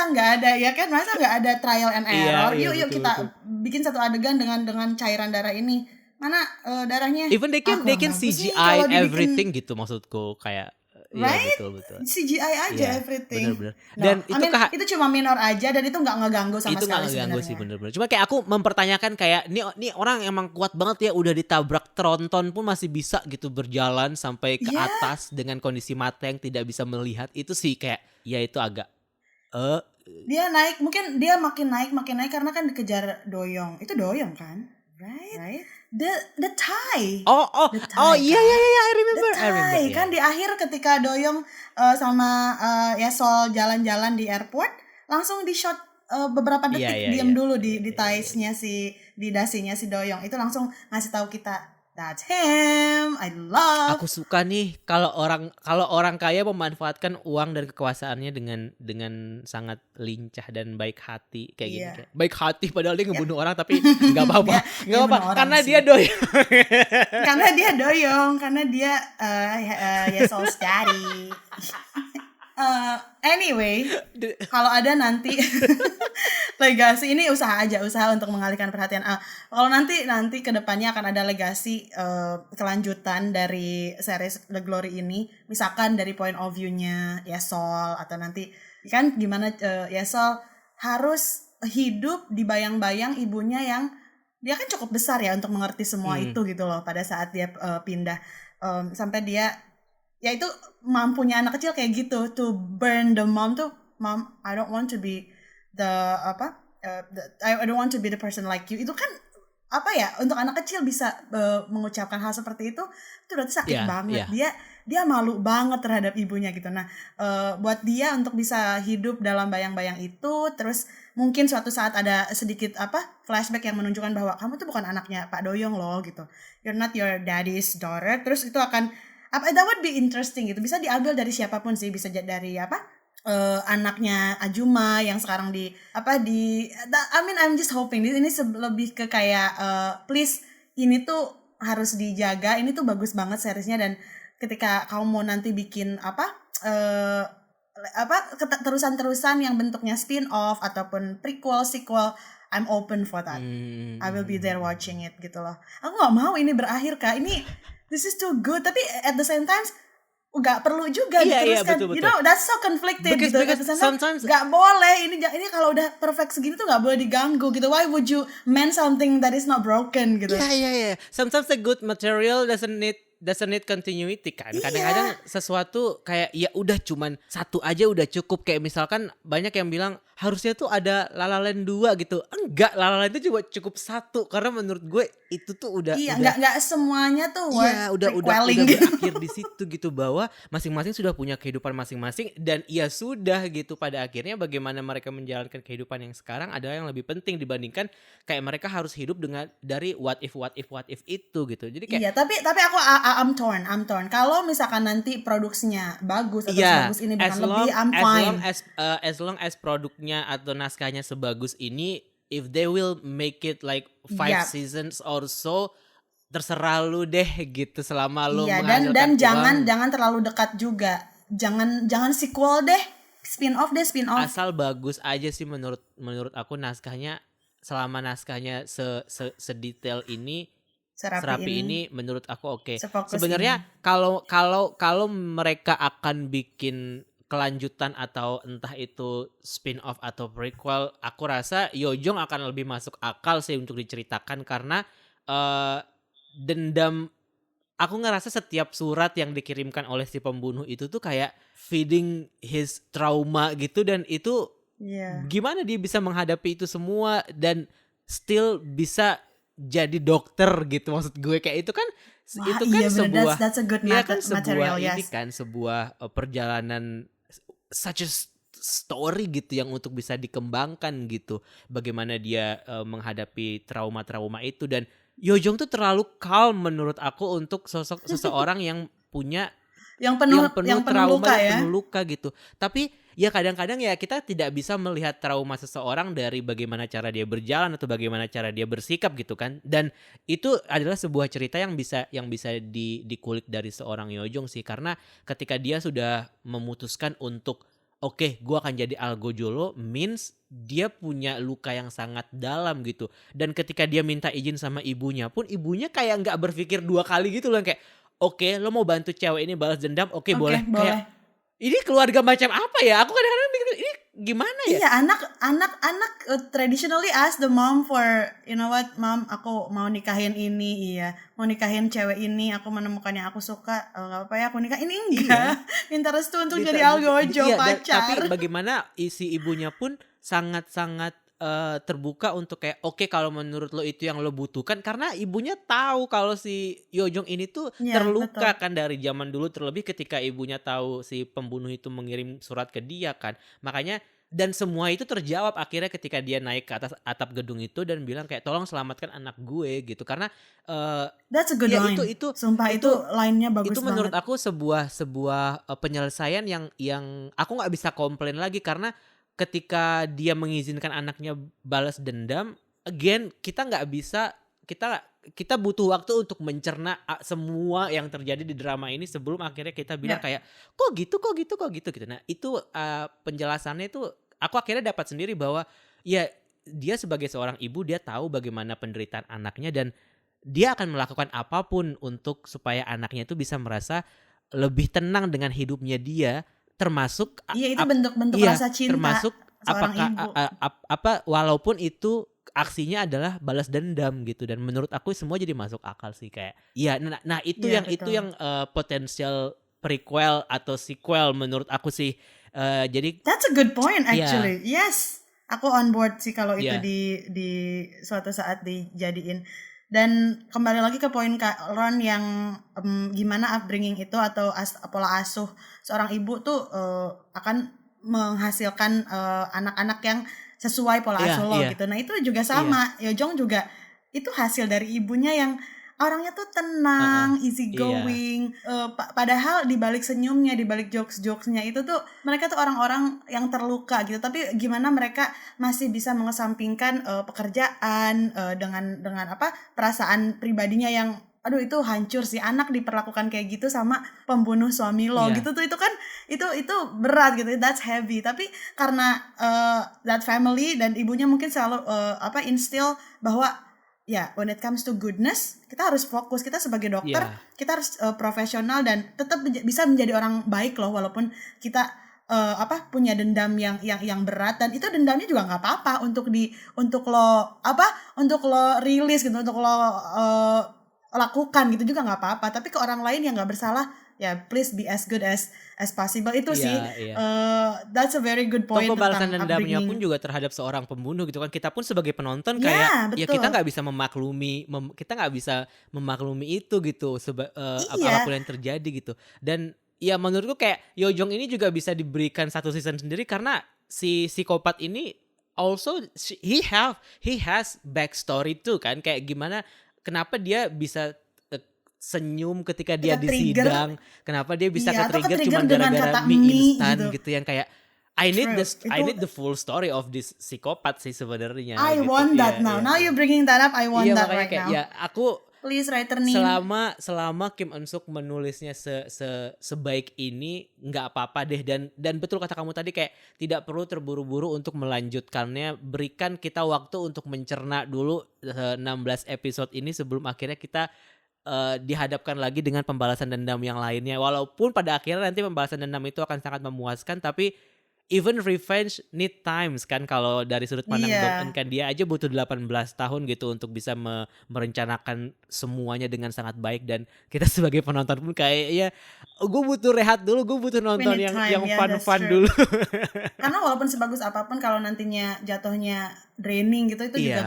nggak ada ya kan, masa nggak ada trial and error. Iya, Yuk betul, kita betul. bikin satu adegan dengan cairan darah ini. Mana darahnya? Even they can Kurang bagus nih kalau CGI dibikin everything gitu maksudku, kayak Right? iya betul. CGI aja Iya, everything. bener-bener. No, Dan I itu mean, itu cuma minor aja dan itu nggak ngeganggu sama itu sekali nggak ngeganggu sebenarnya. sih, bener-bener. Cuma kayak aku mempertanyakan kayak nih orang emang kuat banget ya, udah ditabrak tronton pun masih bisa gitu berjalan sampai ke Iya. atas dengan kondisi mata yang tidak bisa melihat. Itu sih kayak ya itu agak Dia naik, mungkin dia makin naik karena kan dikejar Doyong. Itu Doyong kan? Right? The Thai. The Thai, iya kan? I remember. The Thai kan di akhir ketika Doyong sama Yesol jalan-jalan di airport, langsung di shot beberapa detik Iya, diam iya. dulu di thighs-nya di dasinya si Doyong. Itu langsung ngasih tahu kita that's him. I love. Aku suka nih kalau orang kaya memanfaatkan uang dan kekuasaannya dengan sangat lincah dan baik hati kayak gini. Iya. Kayak, baik hati padahal dia ngebunuh orang tapi nggak apa-apa. Dia Nggak apa-apa bunuh orang karena sih. dia Doyong. Karena dia Doyong, karena dia Yesol's daddy. Anyway, kalau ada nanti legasi ini usaha untuk mengalihkan perhatian. Kalau nanti ke depannya akan ada legasi kelanjutan dari series The Glory ini, misalkan dari point of view-nya Yesol atau nanti kan gimana Yesol harus hidup di bayang-bayang ibunya yang dia kan cukup besar ya untuk mengerti semua itu gitu loh pada saat dia pindah sampai dia ya itu mampunya anak kecil kayak gitu to burn the mom I don't want to be I don't want to be the person like you. Itu kan apa ya, untuk anak kecil bisa mengucapkan hal seperti itu berarti sakit banget. Dia malu banget terhadap ibunya gitu. Nah, buat dia untuk bisa hidup dalam bayang-bayang itu, terus mungkin suatu saat ada sedikit flashback yang menunjukkan bahwa kamu tuh bukan anaknya Pak Doyong loh gitu. You're not your daddy's daughter. Terus itu akan that would be interesting gitu. Bisa diambil dari siapapun sih, bisa dari anaknya Ajuma yang sekarang I'm just hoping ini lebih ke kayak please ini tuh harus dijaga, ini tuh bagus banget seriesnya, dan ketika kamu mau nanti bikin terusan-terusan yang bentuknya spin-off ataupun prequel, sequel, I'm open for that. I will be there watching it gitu loh. Aku nggak mau ini berakhir Kak. This is too good, tapi at the same time nggak perlu juga diteruskan. Betul. You know, that's so conflicted Because gitu. At the same time, sometimes nggak boleh ini kalau udah perfect segini tuh nggak boleh diganggu gitu. Why would you mend something that is not broken gitu? Yeah. Sometimes the good material doesn't need continuity kan. Kadang-kadang sesuatu kayak ya udah cuman satu aja udah cukup. Kayak misalkan banyak yang bilang harusnya tuh ada La La Land 2 gitu. Enggak, La La Land itu cuma cukup satu, karena menurut gue itu tuh udah nggak semuanya tuh udah prequeling gitu. berakhir di situ gitu, bahwa masing-masing sudah punya kehidupan masing-masing, dan ya sudah gitu, pada akhirnya bagaimana mereka menjalankan kehidupan yang sekarang adalah yang lebih penting dibandingkan kayak mereka harus hidup dari what if itu gitu. Jadi kayak iya, tapi aku I'm torn. Kalau misalkan nanti produksinya bagus atau sebagus ini bukan lebih, I'm fine. As long as produknya atau naskahnya sebagus ini, if they will make it like 5 seasons or so, terserah lu deh gitu, selama lu menghasilkan dan uang. jangan terlalu dekat juga. Jangan sequel deh. Spin-off. Asal bagus aja sih menurut aku naskahnya. Selama naskahnya sedetail ini, serapi ini menurut aku oke. Sebenarnya kalau mereka akan bikin kelanjutan atau entah itu spin-off atau prequel, aku rasa Yojong akan lebih masuk akal sih untuk diceritakan, karena dendam. Aku ngerasa setiap surat yang dikirimkan oleh si pembunuh itu tuh kayak feeding his trauma gitu, dan itu gimana dia bisa menghadapi itu semua dan still bisa jadi dokter gitu. Maksud gue kayak itu kan Wah, itu kan iya bener, sebuah that's a good ya kan material, sebuah ini yes. kan sebuah perjalanan such a story gitu yang untuk bisa dikembangkan gitu. Bagaimana dia menghadapi trauma-trauma itu, dan Yojong tuh terlalu calm menurut aku untuk sosok seseorang yang punya Yang penuh trauma luka dan ya. penuh luka gitu. Tapi ya kadang-kadang ya kita tidak bisa melihat trauma seseorang dari bagaimana cara dia berjalan atau bagaimana cara dia bersikap gitu kan. Dan itu adalah sebuah cerita yang bisa dikulik dari seorang Yojong sih, karena ketika dia sudah memutuskan untuk oke, gue akan jadi Algojolo, means dia punya luka yang sangat dalam gitu. Dan ketika dia minta izin sama ibunya pun, ibunya kayak nggak berpikir dua kali gitu loh, kayak oke, lo mau bantu cewek ini balas dendam, oke, boleh. Kayak ini keluarga macam apa ya? Aku kadang-kadang mikir ini gimana ya? Iya, anak traditionally ask the mom for, you know what, mom, aku mau nikahin ini, iya, mau nikahin cewek ini, aku menemukan yang aku suka, nggak apa ya, aku nikah ini enggak, minta restu untuk jadi algojo pacar. Tapi bagaimana isi ibunya pun sangat-sangat terbuka untuk kayak oke, kalau menurut lo itu yang lo butuhkan, karena ibunya tahu kalau si Yojong ini tuh terluka kan dari zaman dulu, terlebih ketika ibunya tahu si pembunuh itu mengirim surat ke dia kan. Makanya dan semua itu terjawab akhirnya ketika dia naik ke atas atap gedung itu dan bilang kayak tolong selamatkan anak gue gitu, karena that's a good line. Itu sumpah itu line-nya bagus itu banget. menurut aku sebuah penyelesaian yang aku nggak bisa komplain lagi, karena ketika dia mengizinkan anaknya balas dendam, again kita nggak bisa, kita butuh waktu untuk mencerna semua yang terjadi di drama ini sebelum akhirnya kita bilang kayak kok gitu. Nah itu penjelasannya itu aku akhirnya dapat sendiri bahwa ya dia sebagai seorang ibu, dia tahu bagaimana penderitaan anaknya dan dia akan melakukan apapun untuk supaya anaknya itu bisa merasa lebih tenang dengan hidupnya dia. Termasuk itu bentuk-bentuk rasa cinta termasuk seorang ibu. Walaupun itu aksinya adalah balas dendam gitu, dan menurut aku semua jadi masuk akal sih kayak itu yang potensial prequel atau sequel menurut aku sih. Jadi that's a good point actually. Yes, aku on board sih kalau itu di suatu saat dijadiin. Dan kembali lagi ke poin Kak Ron yang gimana upbringing itu atau pola asuh seorang ibu tuh akan menghasilkan anak-anak yang sesuai pola asuh lo gitu. Nah itu juga sama, Yojong juga itu hasil dari ibunya yang orangnya tuh tenang, easy going. Padahal di balik senyumnya, di balik jokes-jokesnya itu tuh mereka tuh orang-orang yang terluka gitu. Tapi gimana mereka masih bisa mengesampingkan pekerjaan dengan perasaan pribadinya yang aduh itu hancur sih, anak diperlakukan kayak gitu sama pembunuh suami lo gitu tuh, itu kan itu berat gitu, that's heavy. Tapi karena that family dan ibunya mungkin selalu instill bahwa when it comes to goodness, kita harus fokus. Kita sebagai dokter, kita harus profesional dan tetap bisa menjadi orang baik loh, walaupun kita punya dendam yang berat, dan itu dendamnya juga nggak apa-apa untuk lo rilis gitu, untuk lo lakukan gitu juga nggak apa-apa. Tapi ke orang lain yang nggak bersalah, please be as good as possible. Itu sih that's a very good point. Pembalasan dendamnya pun juga terhadap seorang pembunuh gitu kan. Kita pun sebagai penonton kayak kita nggak bisa memaklumi itu gitu apapun yang terjadi gitu. Dan ya menurutku kayak Yojong ini juga bisa diberikan satu season sendiri, karena si psikopat ini also he has backstory tuh kan, kayak gimana kenapa dia bisa senyum ketika dia disidang, kenapa dia bisa ke-trigger cuma gara-gara mie instan gitu yang kayak I need the full story of this psikopat sih sebenarnya. I want that now. Now you bringing that up, I want that right now. Ya aku please writer name. Selama Kim Eun-suk menulisnya sebaik ini nggak apa-apa deh, dan betul kata kamu tadi kayak tidak perlu terburu-buru untuk melanjutkannya. Berikan kita waktu untuk mencerna dulu 16 episode ini sebelum akhirnya kita dihadapkan lagi dengan pembalasan dendam yang lainnya. Walaupun pada akhirnya nanti pembalasan dendam itu akan sangat memuaskan, tapi even revenge need times kan, kalau dari sudut pandang Iya. Dong Eun kan dia aja butuh 18 tahun gitu untuk bisa merencanakan semuanya dengan sangat baik, dan kita sebagai penonton pun kayaknya gue butuh rehat dulu, gue butuh nonton need yang time, yeah, that's fun true. dulu. Karena walaupun sebagus apapun kalau nantinya jatuhnya draining gitu itu juga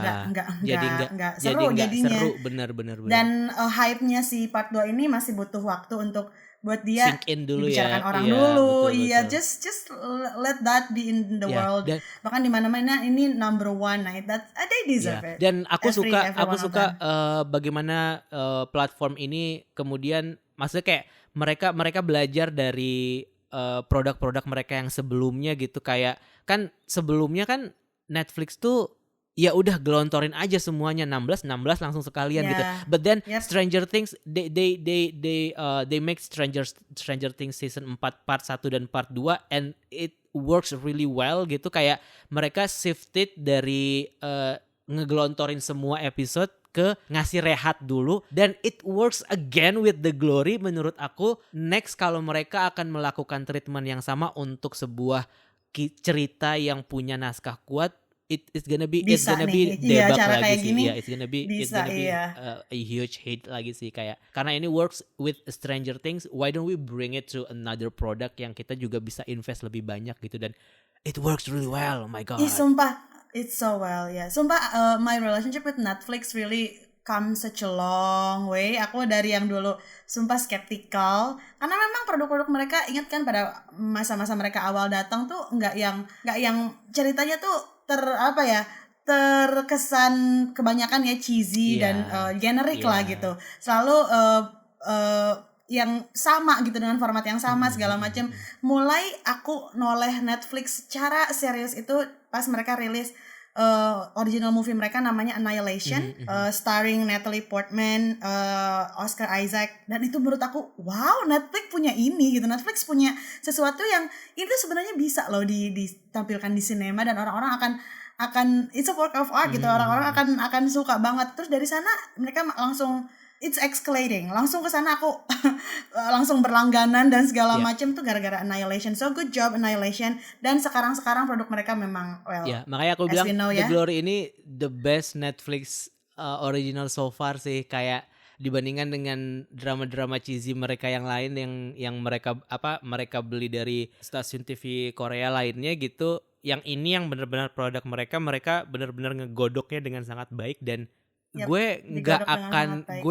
Iya, nggak seru nggak jadinya. seru, benar. Dan hype-nya si part 2 ini masih butuh waktu untuk buat dia Sink in dulu ya. dibicarakan orang Iya, dulu. betul, Iya, betul. just let that be in the Iya, world. dan Bahkan di mana-mana ini number one, nah that they deserve ya, it. dan aku Every suka one of them. bagaimana platform ini kemudian maksudnya kayak mereka belajar dari produk-produk mereka yang sebelumnya gitu, kayak kan sebelumnya kan Netflix tuh ya udah gelontorin aja semuanya 16 langsung sekalian gitu. Yeah. But then Yep. Stranger Things they make Stranger Things season 4 part 1 dan part 2 and it works really well gitu, kayak mereka shifted dari ngegelontorin semua episode ke ngasih rehat dulu, dan it works again with The Glory menurut aku. Next kalau mereka akan melakukan treatment yang sama untuk sebuah cerita yang punya naskah kuat, it's gonna be Bisa nih. Iya, debak cara lagi kayak sih. gini Yeah, it's gonna be bisa, iya. a huge hit lagi sih, kayak karena ini works with Stranger Things, why don't we bring it to another product yang kita juga bisa invest lebih banyak gitu, dan it works really well. Oh my god. Ih, sumpah, it's so well, ya. Sumpah, my relationship with Netflix really come such a long way. Aku dari yang dulu sumpah skeptical, karena memang produk-produk mereka, ingat kan pada masa-masa mereka awal datang tuh nggak yang ceritanya tuh terkesan kebanyakan ya cheesy Iya, dan generic iya. lah gitu. Selalu yang sama gitu, dengan format yang sama segala macam. Mulai aku noleh Netflix secara serius itu pas mereka rilis original movie mereka namanya Annihilation, starring Natalie Portman, Oscar Isaac, dan itu menurut aku wow, Netflix punya ini gitu. Netflix punya sesuatu yang itu sebenarnya bisa loh ditampilkan di sinema, dan orang-orang akan it's a work of art gitu. Orang-orang akan suka banget. Terus dari sana mereka langsung it's escalating. Langsung ke sana aku langsung berlangganan dan segala Yeah. macam tuh gara-gara Annihilation. So good job Annihilation. Dan sekarang produk mereka memang well. Ya, makanya aku as bilang we know, The ya. Glory ini the best Netflix original so far sih, kayak dibandingkan dengan drama-drama cheesy mereka yang lain yang mereka beli dari stasiun TV Korea lainnya gitu. Yang ini yang benar-benar produk mereka benar-benar ngegodoknya dengan sangat baik, dan Yap, gue nggak digodok dengan akan sangat baik.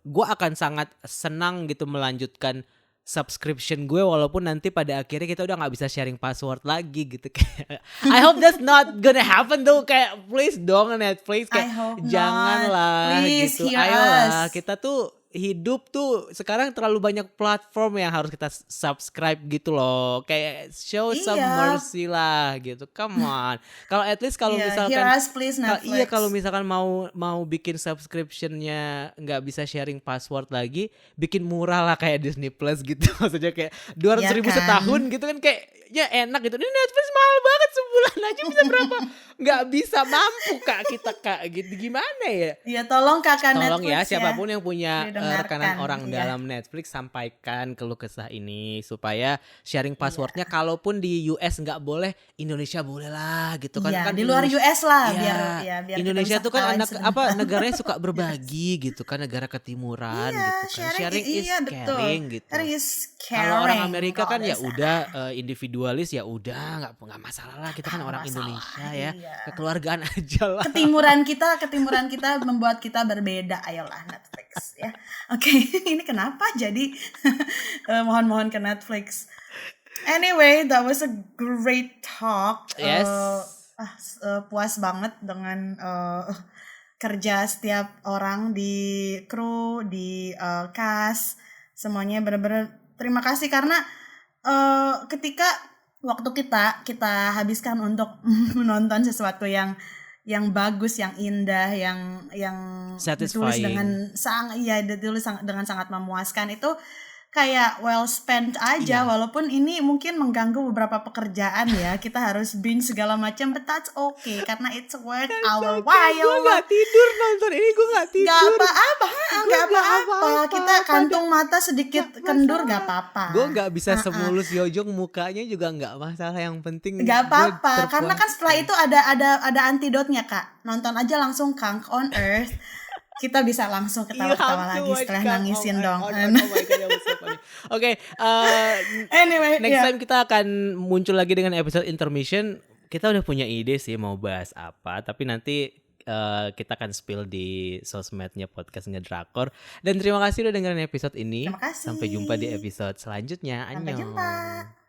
gue akan sangat senang gitu melanjutkan subscription gue, walaupun nanti pada akhirnya kita udah nggak bisa sharing password lagi gitu. Kayak I hope that's not gonna happen though, kayak please dong Netflix, I kayak hope janganlah not. Please gitu. hear Ayolah, us. kita tuh hidup tuh sekarang terlalu banyak platform yang harus kita subscribe gitu loh, kayak show some Iya. mercy lah gitu, come on. Kalau at least kalau Yeah, misalkan hear us please Netflix. iya, kalau misalkan mau bikin subscriptionnya nggak bisa sharing password lagi, bikin murah lah kayak Disney Plus gitu. Maksudnya kayak 200.000 Ya kan? setahun gitu kan, kayak ya enak gitu. Ini Netflix mahal banget, sebulan aja bisa berapa? Nggak bisa mampu kak kita kak gitu, gimana ya? Ya tolong kakak Tolong Netflix ya siapapun yang punya didengarkan, rekanan orang iya. dalam Netflix, sampaikan keluh kesah ini supaya sharing Iya. passwordnya kalaupun di US nggak boleh, Indonesia boleh lah gitu kan. Iya, Kan di luar Indonesia- US lah Iya, biar kita Indonesia bisa tuh kan kalian anak sebentar. negaranya suka berbagi gitu kan, negara ketimuran Iya, gitu kan. Sharing is iya, betul. caring gitu. Sharing is caring. Kalau orang Amerika kan ya Kalau udah individualis, ya udah nggak masalah lah, kita kan Nggak orang masalah, Indonesia ya, iya. kekeluargaan aja lah. ketimuran kita membuat kita berbeda. Ayolah Netflix ya. Oke, ini kenapa jadi mohon-mohon ke Netflix. Anyway, that was a great talk. Yes. Puas banget dengan kerja setiap orang di kru, di cast, semuanya benar-benar terima kasih karena ketika waktu kita habiskan untuk menonton sesuatu yang bagus, yang indah, yang ditulis Satisfying. dengan dengan sangat memuaskan, itu kayak well spent aja, Iya. walaupun ini mungkin mengganggu beberapa pekerjaan ya. Kita harus binge segala macam, but that's okay karena it's worth our while. Gue gak tidur nonton ini, gue gak tidur. Gak apa-apa, Gua gak nggak apa-apa. apa-apa. Kita kantung mata sedikit kendur gak apa-apa. Gue gak bisa semulus Yojong, mukanya juga gak masalah, yang penting Gak gua apa-apa, karena kan setelah itu ada antidotnya Kak. Nonton aja langsung Kang on Earth. Kita bisa langsung ketawa-ketawa lagi setelah nangisin dong. Oh my God, that was so funny. Oke, Anyway, next ya. time kita akan muncul lagi dengan episode intermission. Kita udah punya ide sih mau bahas apa, tapi nanti kita akan spill di sosmednya podcast Ngedrakor. Dan terima kasih udah dengerin episode ini. Terima kasih. Sampai jumpa di episode selanjutnya. Sampai Annyeong. jumpa.